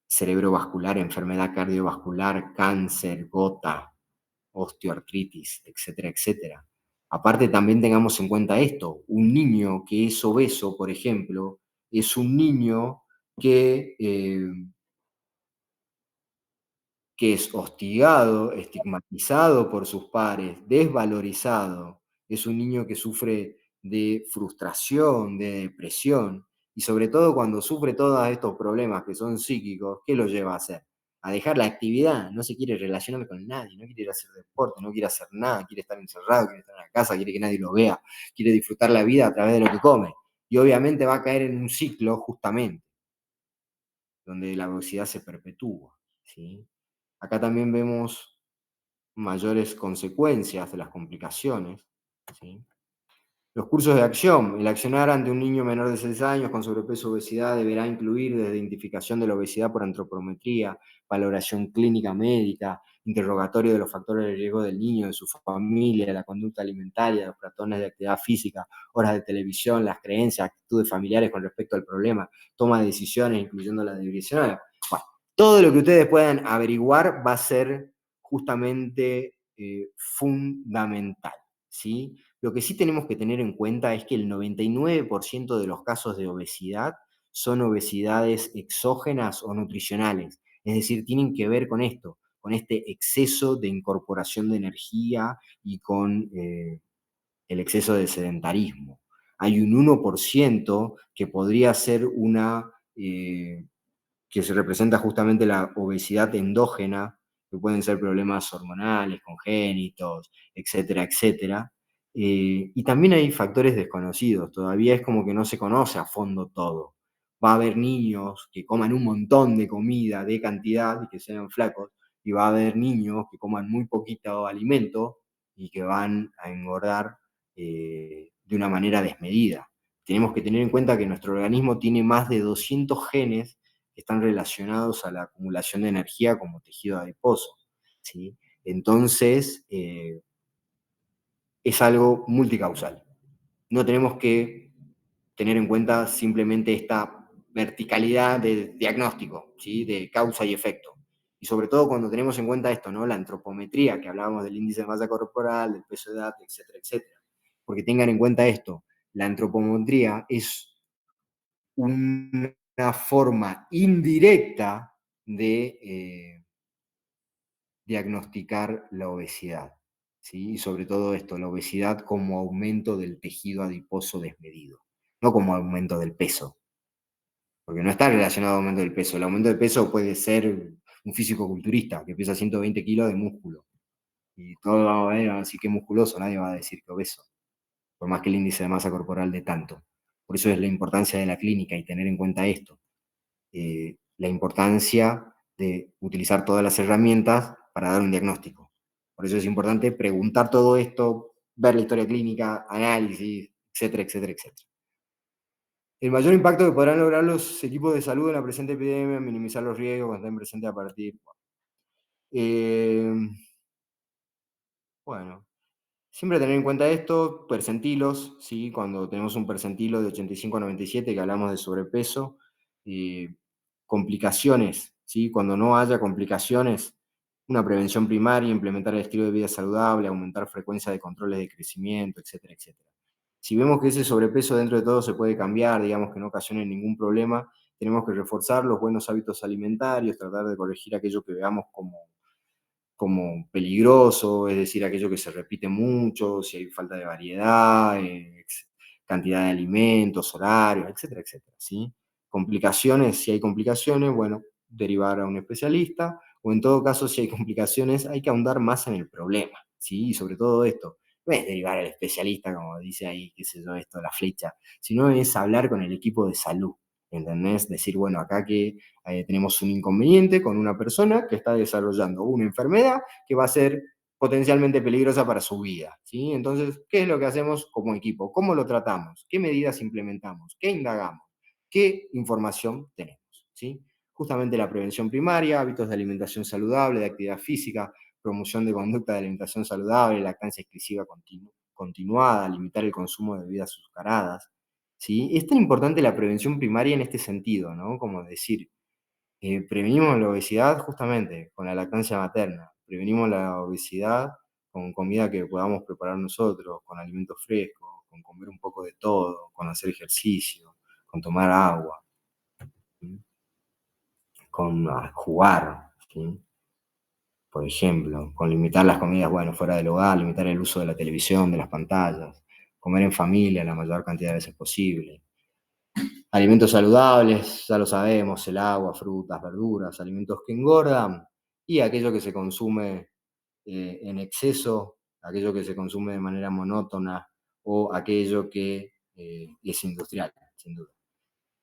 cerebrovascular, enfermedad cardiovascular, cáncer, gota, osteoartritis, etcétera, etcétera. Aparte, también tengamos en cuenta esto, un niño que es obeso, por ejemplo, es un niño que que es hostigado, estigmatizado por sus pares, desvalorizado, es un niño que sufre de frustración, de depresión, y sobre todo cuando sufre todos estos problemas que son psíquicos, ¿qué lo lleva a hacer? A dejar la actividad, no se quiere relacionar con nadie, no quiere ir a hacer deporte, no quiere hacer nada, quiere estar encerrado, quiere estar en la casa, quiere que nadie lo vea, quiere disfrutar la vida a través de lo que come. Y obviamente va a caer en un ciclo justamente, donde la obesidad se perpetúa, ¿sí? Acá también vemos mayores consecuencias de las complicaciones, ¿sí? Los cursos de acción. El accionar ante un niño menor de 6 años con sobrepeso o obesidad deberá incluir desde identificación de la obesidad por antropometría, valoración clínica médica, interrogatorio de los factores de riesgo del niño, de su familia, de la conducta alimentaria, los patrones de actividad física, horas de televisión, las creencias, actitudes familiares con respecto al problema, toma de decisiones, incluyendo la direccional. Bueno, todo lo que ustedes puedan averiguar va a ser justamente fundamental, ¿sí? Lo que sí tenemos que tener en cuenta es que el 99% de los casos de obesidad son obesidades exógenas o nutricionales, es decir, tienen que ver con esto, con este exceso de incorporación de energía y con el exceso de sedentarismo. Hay un 1% que podría ser que se representa justamente la obesidad endógena, que pueden ser problemas hormonales, congénitos, etcétera, etcétera. Y también hay factores desconocidos, todavía es como que no se conoce a fondo todo. Va a haber niños que coman un montón de comida, de cantidad, y que sean flacos, y va a haber niños que coman muy poquito alimento y que van a engordar de una manera desmedida. Tenemos que tener en cuenta que nuestro organismo tiene más de 200 genes que están relacionados a la acumulación de energía como tejido adiposo, ¿sí? Entonces, es algo multicausal. No tenemos que tener en cuenta simplemente esta verticalidad de diagnóstico, ¿sí? De causa y efecto. Y sobre todo cuando tenemos en cuenta esto, ¿no? La antropometría, que hablábamos del índice de masa corporal, del peso de edad, etcétera, etcétera. Porque tengan en cuenta esto, la antropometría es una forma indirecta de diagnosticar la obesidad, ¿sí? Y sobre todo esto, la obesidad como aumento del tejido adiposo desmedido, no como aumento del peso, porque no está relacionado al aumento del peso. El aumento del peso puede ser un físico-culturista que pesa 120 kilos de músculo y todos vamos a ver, así que musculoso, nadie va a decir que obeso, por más que el índice de masa corporal de tanto. Por eso es la importancia de la clínica y tener en cuenta esto. La importancia de utilizar todas las herramientas para dar un diagnóstico. Por eso es importante preguntar todo esto, ver la historia clínica, análisis, etcétera, etcétera, etcétera. El mayor impacto que podrán lograr los equipos de salud en la presente epidemia, minimizar los riesgos cuando estén presentes a partir. Eh, bueno, siempre tener en cuenta esto, percentilos, ¿sí? Cuando tenemos un percentilo de 85 a 97, que hablamos de sobrepeso, complicaciones, ¿sí? Cuando no haya complicaciones, una prevención primaria, implementar el estilo de vida saludable, aumentar frecuencia de controles de crecimiento, etcétera, etcétera. Si vemos que ese sobrepeso dentro de todo se puede cambiar, digamos que no ocasione ningún problema, tenemos que reforzar los buenos hábitos alimentarios, tratar de corregir aquello que veamos como peligroso, es decir, aquello que se repite mucho, si hay falta de variedad, cantidad de alimentos, horarios, etcétera, etcétera, ¿sí? Complicaciones, si hay complicaciones, bueno, derivar a un especialista, o en todo caso, si hay complicaciones, hay que ahondar más en el problema, ¿sí? Y sobre todo esto, no es derivar al especialista, como dice ahí, qué sé yo, esto, la flecha, sino es hablar con el equipo de salud, ¿entendés? Decir, bueno, acá que tenemos un inconveniente con una persona que está desarrollando una enfermedad que va a ser potencialmente peligrosa para su vida, ¿sí? Entonces, ¿qué es lo que hacemos como equipo? ¿Cómo lo tratamos? ¿Qué medidas implementamos? ¿Qué indagamos? ¿Qué información tenemos? ¿Sí? Justamente la prevención primaria, hábitos de alimentación saludable, de actividad física, promoción de conducta de alimentación saludable, lactancia exclusiva continuada, limitar el consumo de bebidas azucaradas, ¿sí? Es tan importante la prevención primaria en este sentido, ¿no? Como decir, prevenimos la obesidad justamente con la lactancia materna, prevenimos la obesidad con comida que podamos preparar nosotros, con alimentos frescos, con comer un poco de todo, con hacer ejercicio, con tomar agua, ¿sí? Con jugar, ¿sí? Por ejemplo, con limitar las comidas, bueno, fuera del hogar, limitar el uso de la televisión, de las pantallas, comer en familia la mayor cantidad de veces posible. Alimentos saludables, ya lo sabemos, el agua, frutas, verduras, alimentos que engordan y aquello que se consume en exceso, aquello que se consume de manera monótona o aquello que es industrial, sin duda.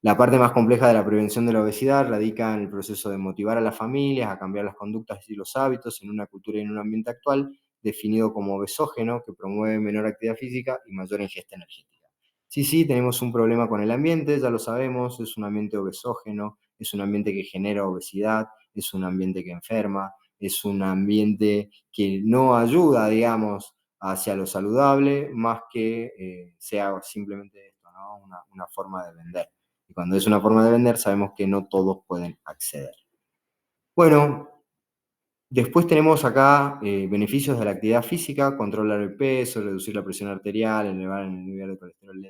La parte más compleja de la prevención de la obesidad radica en el proceso de motivar a las familias a cambiar las conductas y los hábitos en una cultura y en un ambiente actual definido como obesógeno, que promueve menor actividad física y mayor ingesta energética. Sí, sí, tenemos un problema con el ambiente, ya lo sabemos, es un ambiente obesógeno, es un ambiente que genera obesidad, es un ambiente que enferma, es un ambiente que no ayuda, digamos, hacia lo saludable, más que sea simplemente esto, ¿no? Una forma de vender. Y cuando es una forma de vender, sabemos que no todos pueden acceder. Bueno, después tenemos acá beneficios de la actividad física: controlar el peso, reducir la presión arterial, elevar el nivel de colesterol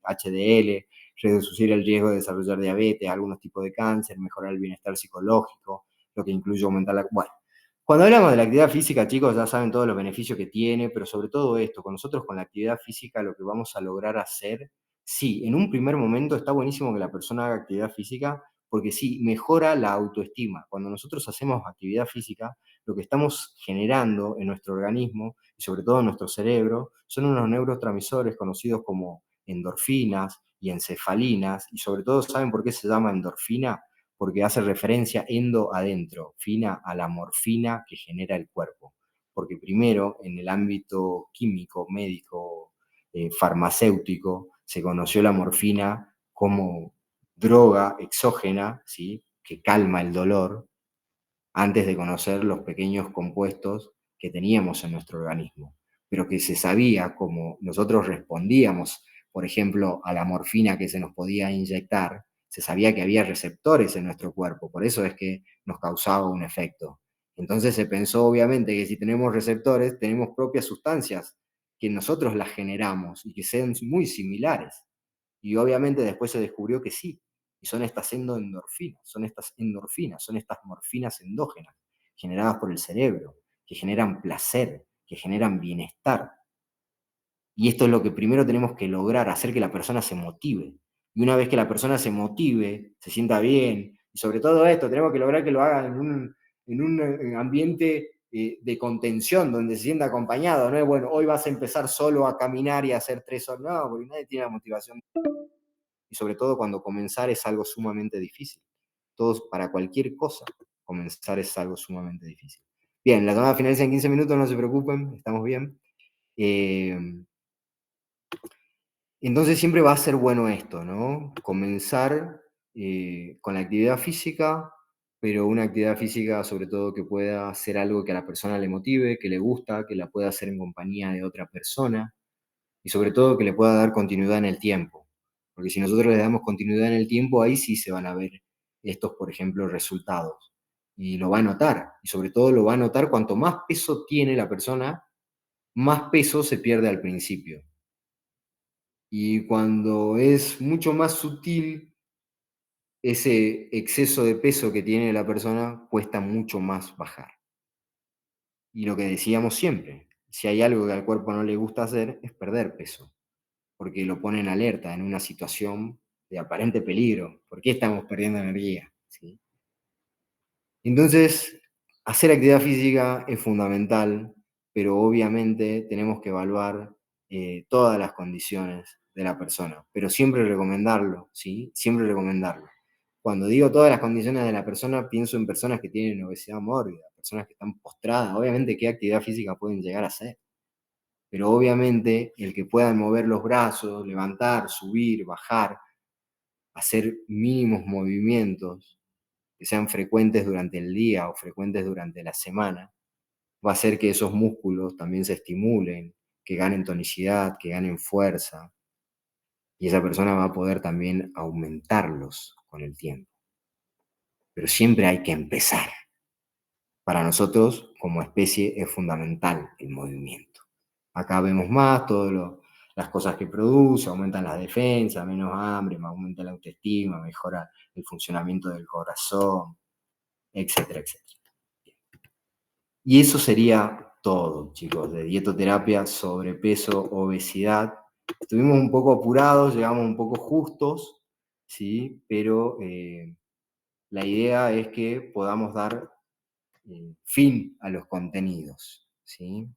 HDL, reducir el riesgo de desarrollar diabetes, algunos tipos de cáncer, mejorar el bienestar psicológico, lo que incluye aumentar la... Bueno, cuando hablamos de la actividad física, chicos, ya saben todos los beneficios que tiene, pero sobre todo esto, con nosotros con la actividad física lo que vamos a lograr hacer, sí, en un primer momento está buenísimo que la persona haga actividad física, porque sí, mejora la autoestima. Cuando nosotros hacemos actividad física, lo que estamos generando en nuestro organismo y sobre todo en nuestro cerebro son unos neurotransmisores conocidos como endorfinas y encefalinas, y sobre todo, ¿saben por qué se llama endorfina? Porque hace referencia endo adentro, fina a la morfina que genera el cuerpo. Porque primero, en el ámbito químico, médico, farmacéutico, se conoció la morfina como droga exógena, ¿sí? Que calma el dolor, antes de conocer los pequeños compuestos que teníamos en nuestro organismo, pero que se sabía cómo nosotros respondíamos, por ejemplo, a la morfina que se nos podía inyectar, se sabía que había receptores en nuestro cuerpo, por eso es que nos causaba un efecto. Entonces se pensó obviamente que si tenemos receptores, tenemos propias sustancias que nosotros las generamos y que sean muy similares. Y obviamente después se descubrió que sí, y son estas endorfinas, son estas morfinas endógenas, generadas por el cerebro, que generan placer, que generan bienestar. Y esto es lo que primero tenemos que lograr, hacer que la persona se motive. Y una vez que la persona se motive, se sienta bien, y sobre todo esto, tenemos que lograr que lo haga en un ambiente de contención, donde se sienta acompañado. No es, bueno, hoy vas a empezar solo a caminar y a hacer 3 horas. No, porque nadie tiene la motivación. Y sobre todo cuando comenzar es algo sumamente difícil. Todos, para cualquier cosa, comenzar es algo sumamente difícil. Bien, la llamada finaliza en 15 minutos, no se preocupen, estamos bien. Eh, entonces siempre va a ser bueno esto, ¿no? Comenzar con la actividad física, pero una actividad física sobre todo que pueda ser algo que a la persona le motive, que le gusta, que la pueda hacer en compañía de otra persona, y sobre todo que le pueda dar continuidad en el tiempo. Porque si nosotros le damos continuidad en el tiempo, ahí sí se van a ver estos, por ejemplo, resultados. Y lo va a notar. Y sobre todo lo va a notar cuanto más peso tiene la persona, más peso se pierde al principio. Y cuando es mucho más sutil ese exceso de peso que tiene la persona, cuesta mucho más bajar. Y lo que decíamos siempre, si hay algo que al cuerpo no le gusta hacer, es perder peso, porque lo pone en alerta, en una situación de aparente peligro. ¿Por qué estamos perdiendo energía? ¿Sí? Entonces, hacer actividad física es fundamental, pero obviamente tenemos que evaluar todas las condiciones de la persona, pero siempre recomendarlo, ¿sí? Siempre recomendarlo. Cuando digo todas las condiciones de la persona, pienso en personas que tienen obesidad mórbida, personas que están postradas. Obviamente, ¿qué actividad física pueden llegar a hacer? Pero obviamente, el que puedan mover los brazos, levantar, subir, bajar, hacer mínimos movimientos que sean frecuentes durante el día o frecuentes durante la semana, va a hacer que esos músculos también se estimulen, que ganen tonicidad, que ganen fuerza, y esa persona va a poder también aumentarlos con el tiempo. Pero siempre hay que empezar. Para nosotros, como especie, es fundamental el movimiento. Acá vemos más todas las cosas que produce, aumentan la defensa, menos hambre, aumenta la autoestima, mejora el funcionamiento del corazón, etcétera, etcétera. Y eso sería todo, chicos, de dietoterapia, sobrepeso, obesidad. Estuvimos un poco apurados, llegamos un poco justos, ¿sí? Pero la idea es que podamos dar fin a los contenidos, ¿sí?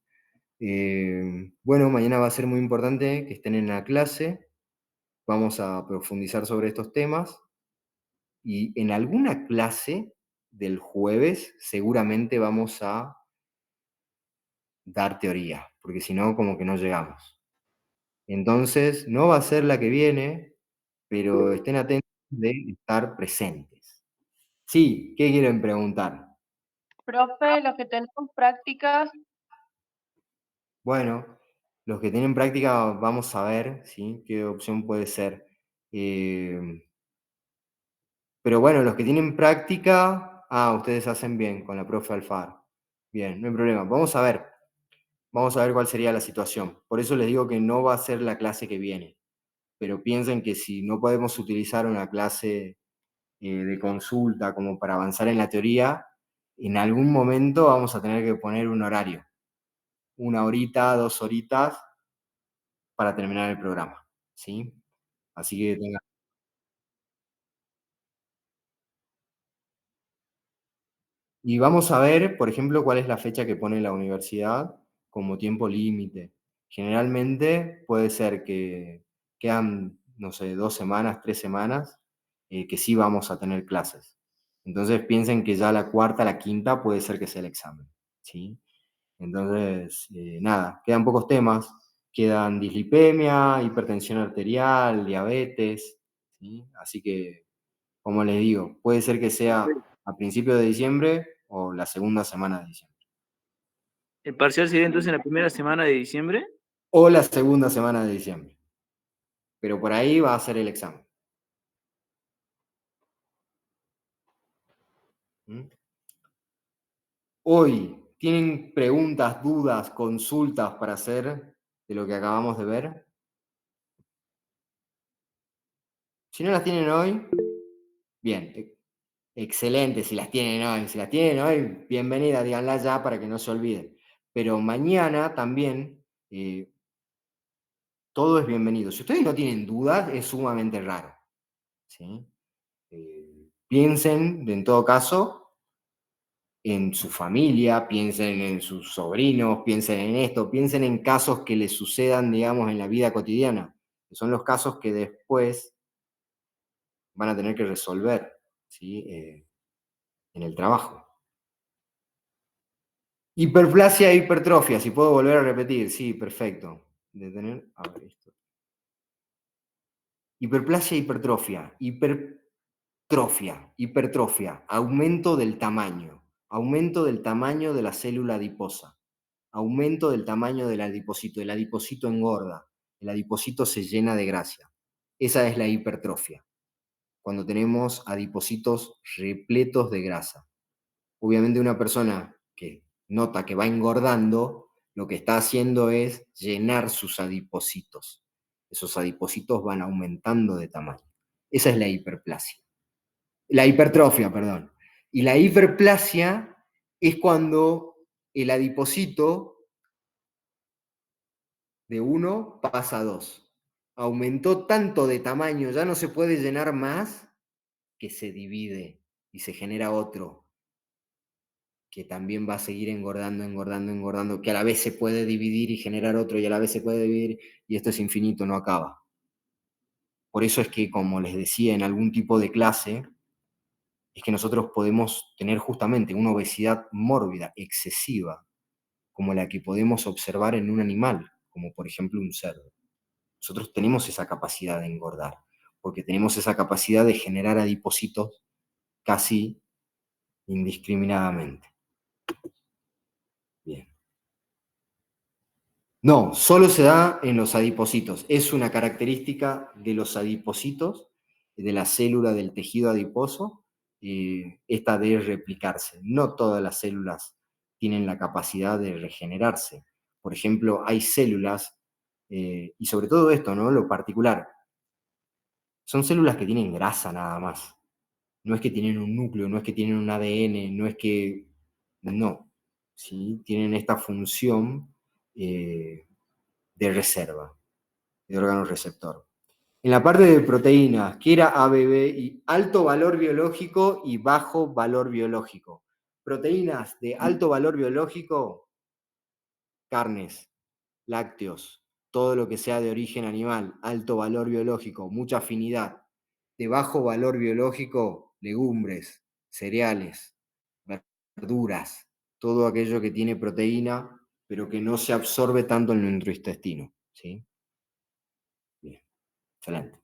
Bueno, mañana va a ser muy importante que estén en la clase. Vamos a profundizar sobre estos temas. Y en alguna clase del jueves seguramente vamos a dar teoría, porque si no, como que no llegamos. Entonces, no va a ser la que viene, pero estén atentos de estar presentes. Sí, ¿qué quieren preguntar?
Profe, los que tenemos prácticas,
Bueno, los que tienen práctica vamos a ver, ¿sí? Qué opción puede ser. Pero bueno, los que tienen práctica, ustedes hacen bien con la profe Alfar. Bien, no hay problema. Vamos a ver cuál sería la situación. Por eso les digo que no va a ser la clase que viene, pero piensen que si no podemos utilizar una clase de consulta como para avanzar en la teoría, en algún momento vamos a tener que poner un horario, 1 horita, 2 horitas para terminar el programa, ¿sí? Así que tengan. Y vamos a ver, por ejemplo, cuál es la fecha que pone la universidad como tiempo límite. Generalmente puede ser que quedan, no sé, 2 semanas, 3 semanas, que sí vamos a tener clases. Entonces piensen que ya la cuarta, la quinta puede ser que sea el examen, ¿sí? Entonces, nada, quedan pocos temas. Quedan dislipemia, hipertensión arterial, diabetes, ¿sí? Así que, como les digo, puede ser que sea a principios de diciembre o la segunda semana de diciembre.
¿El parcial sería entonces en la primera semana de diciembre?
O la segunda semana de diciembre. Pero por ahí va a ser el examen. ¿Mm? Hoy, ¿tienen preguntas, dudas, consultas para hacer de lo que acabamos de ver? Si no las tienen hoy, bien, excelente. Si las tienen hoy, bienvenida, díganla ya para que no se olviden. Pero mañana también todo es bienvenido. Si ustedes no tienen dudas, es sumamente raro, ¿sí? Piensen, en todo caso, en su familia, piensen en sus sobrinos, piensen en esto, piensen en casos que les sucedan, digamos, en la vida cotidiana, que son los casos que después van a tener que resolver, ¿sí? En el trabajo. Hiperplasia e hipertrofia, si puedo volver a repetir, sí, perfecto. Detener, a ver esto. Hiperplasia e hipertrofia. Hipertrofia, aumento del tamaño de la célula adiposa, aumento del tamaño del adipocito. El adipocito engorda, el adipocito se llena de grasa. Esa es la hipertrofia, cuando tenemos adipocitos repletos de grasa. Obviamente una persona que nota que va engordando, lo que está haciendo es llenar sus adipocitos. Esos adipocitos van aumentando de tamaño. Esa es la hiperplasia. La hipertrofia, perdón. Y la hiperplasia es cuando el adipocito de 1 pasa a 2. Aumentó tanto de tamaño, ya no se puede llenar más, que se divide y se genera otro que también va a seguir engordando, engordando, engordando, que a la vez se puede dividir y generar otro, y a la vez se puede dividir, y esto es infinito, no acaba. Por eso es que, como les decía en algún tipo de clase, es que nosotros podemos tener justamente una obesidad mórbida, excesiva, como la que podemos observar en un animal, como por ejemplo un cerdo. Nosotros tenemos esa capacidad de engordar, porque tenemos esa capacidad de generar adipocitos casi indiscriminadamente. Bien. No, solo se da en los adipocitos. Es una característica de los adipocitos, de la célula del tejido adiposo, esta de replicarse. No todas las células tienen la capacidad de regenerarse. Por ejemplo, hay células, y sobre todo esto, ¿no? Lo particular, son células que tienen grasa nada más. No es que tienen un núcleo, no es que tienen un ADN, no es que... No, ¿sí? Tienen esta función de reserva, de órgano receptor. En la parte de proteínas, ¿qué era ABB? Y alto valor biológico y bajo valor biológico. Proteínas de alto valor biológico, carnes, lácteos, todo lo que sea de origen animal, alto valor biológico, mucha afinidad. De bajo valor biológico, legumbres, cereales, verduras, todo aquello que tiene proteína, pero que no se absorbe tanto en nuestro intestino. ¿Sí? Bien, excelente.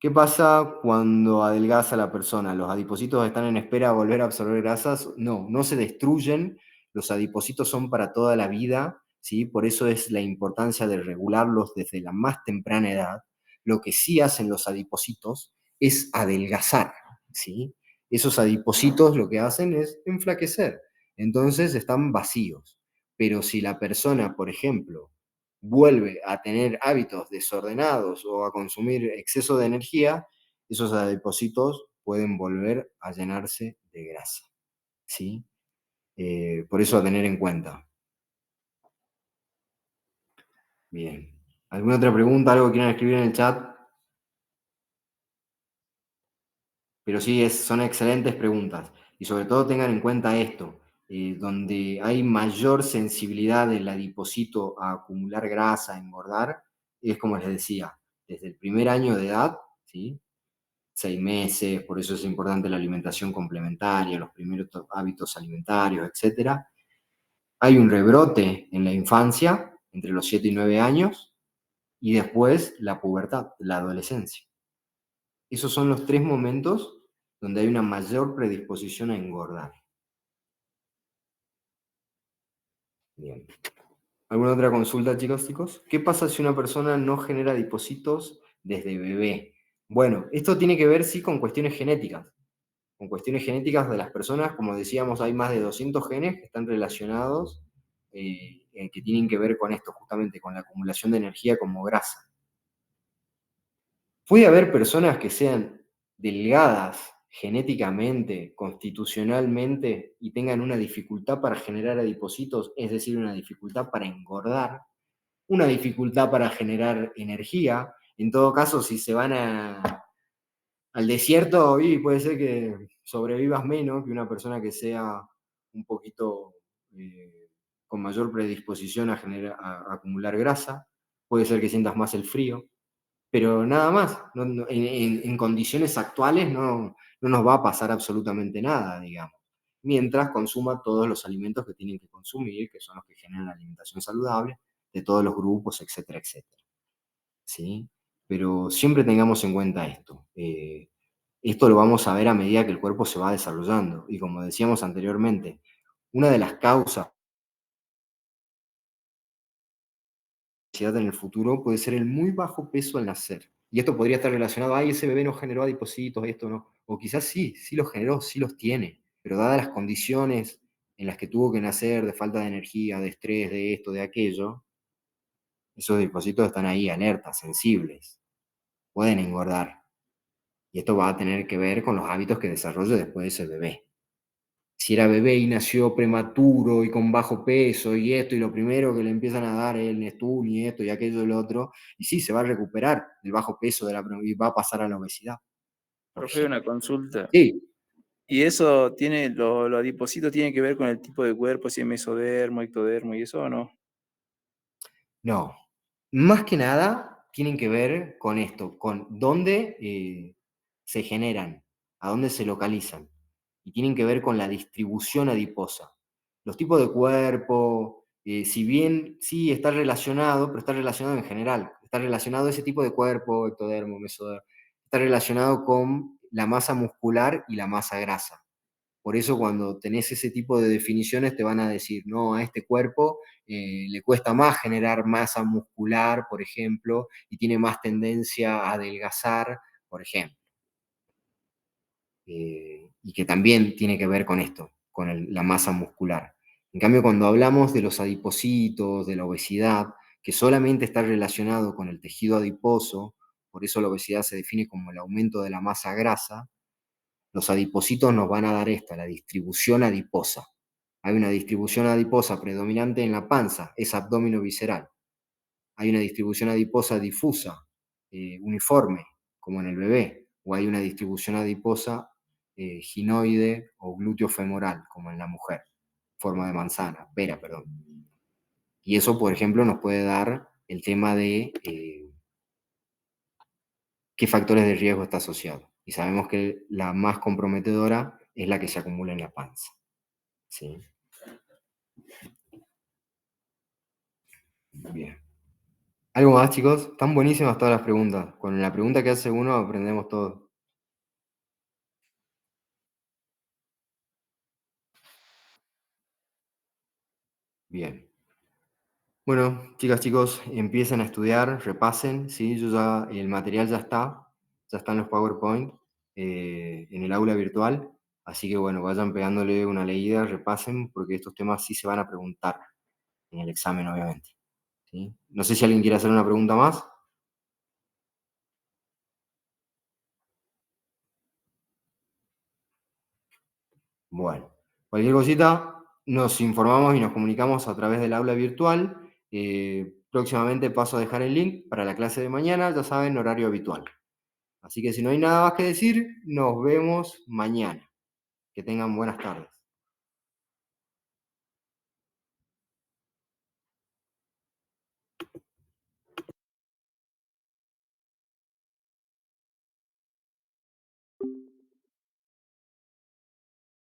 ¿Qué pasa cuando adelgaza la persona? ¿Los adipocitos están en espera de volver a absorber grasas? No, no se destruyen. Los adipocitos son para toda la vida, ¿sí? Por eso es la importancia de regularlos desde la más temprana edad. Lo que sí hacen los adipocitos es adelgazar, ¿sí? Esos adipocitos lo que hacen es enflaquecer. Entonces están vacíos. Pero si la persona, por ejemplo, vuelve a tener hábitos desordenados o a consumir exceso de energía, esos adipocitos pueden volver a llenarse de grasa. ¿Sí? Por eso a tener en cuenta. Bien. ¿Alguna otra pregunta? ¿Algo que quieran escribir en el chat? Pero sí, son excelentes preguntas. Y sobre todo tengan en cuenta esto, donde hay mayor sensibilidad del adipocito a acumular grasa, a engordar, es como les decía, desde el primer año de edad, ¿sí? 6 meses, por eso es importante la alimentación complementaria, los primeros hábitos alimentarios, etc. Hay un rebrote en la infancia, entre los 7 y 9 años, y después la pubertad, la adolescencia. Esos son los 3 momentos donde hay una mayor predisposición a engordar. Bien. ¿Alguna otra consulta, chicos? ¿Qué pasa si una persona no genera adipocitos desde bebé? Bueno, esto tiene que ver, sí, con cuestiones genéticas. Con cuestiones genéticas de las personas, como decíamos, hay más de 200 genes que están relacionados, que tienen que ver con esto, justamente con la acumulación de energía como grasa. Puede haber personas que sean delgadas genéticamente, constitucionalmente, y tengan una dificultad para generar adipocitos, es decir, una dificultad para engordar, una dificultad para generar energía. En todo caso, si se van al desierto, y puede ser que sobrevivas menos que una persona que sea un poquito con mayor predisposición a acumular grasa. Puede ser que sientas más el frío, pero nada más. En condiciones actuales no nos va a pasar absolutamente nada, digamos. Mientras consuma todos los alimentos que tienen que consumir, que son los que generan la alimentación saludable, de todos los grupos, etcétera, etcétera. ¿Sí? Pero siempre tengamos en cuenta esto. Esto lo vamos a ver a medida que el cuerpo se va desarrollando. Y como decíamos anteriormente, una de las causas de la obesidad en el futuro puede ser el muy bajo peso al nacer. Y esto podría estar relacionado, ay, ese bebé no generó adipocitos, esto no. O quizás sí los generó, sí los tiene. Pero dadas las condiciones en las que tuvo que nacer, de falta de energía, de estrés, de esto, de aquello, esos adipocitos están ahí alertas, sensibles. Pueden engordar. Y esto va a tener que ver con los hábitos que desarrolle después de ese bebé. Si era bebé y nació prematuro y con bajo peso y esto, y lo primero que le empiezan a dar es el Nestún y esto y aquello y lo otro, y sí, se va a recuperar del bajo peso y va a pasar a la obesidad.
Profe, una consulta.
Sí.
¿Y eso tiene, lo adipocito tiene que ver con el tipo de cuerpo, si es mesodermo, ectodermo y eso o no?
No. Más que nada tienen que ver con esto, con dónde se generan, a dónde se localizan. y tienen que ver con la distribución adiposa. Los tipos de cuerpo, si bien sí está relacionado, pero está relacionado en general, está relacionado ese tipo de cuerpo, ectodermo, mesodermo, está relacionado con la masa muscular y la masa grasa. Por eso cuando tenés ese tipo de definiciones te van a decir, no, a este cuerpo le cuesta más generar masa muscular, por ejemplo, y tiene más tendencia a adelgazar, por ejemplo. Y que también tiene que ver con esto, con la masa muscular. En cambio, cuando hablamos de los adipocitos, de la obesidad, que solamente está relacionado con el tejido adiposo, por eso la obesidad se define como el aumento de la masa grasa, los adipocitos nos van a dar esta, la distribución adiposa. Hay una distribución adiposa predominante en la panza, es abdomino visceral. Hay una distribución adiposa difusa, uniforme, como en el bebé. O hay una distribución adiposa ginoide o glúteo femoral, como en la mujer. Forma de manzana, pera, perdón. Y eso, por ejemplo, nos puede dar el tema de qué factores de riesgo está asociado. Y sabemos que la más comprometedora es la que se acumula en la panza. ¿Sí? Bien. ¿Algo más, chicos? Están buenísimas todas las preguntas. Con la pregunta que hace uno aprendemos todo. Bien. Bueno, chicas, chicos, empiecen a estudiar, repasen, ¿sí? El material ya están los PowerPoint en el aula virtual, así que bueno, vayan pegándole una leída, repasen, porque estos temas sí se van a preguntar en el examen, obviamente. ¿Sí? No sé si alguien quiere hacer una pregunta más. Bueno, cualquier cosita, nos informamos y nos comunicamos a través del aula virtual. Próximamente paso a dejar el link para la clase de mañana, ya saben, horario habitual. Así que si no hay nada más que decir, nos vemos mañana. Que tengan buenas tardes.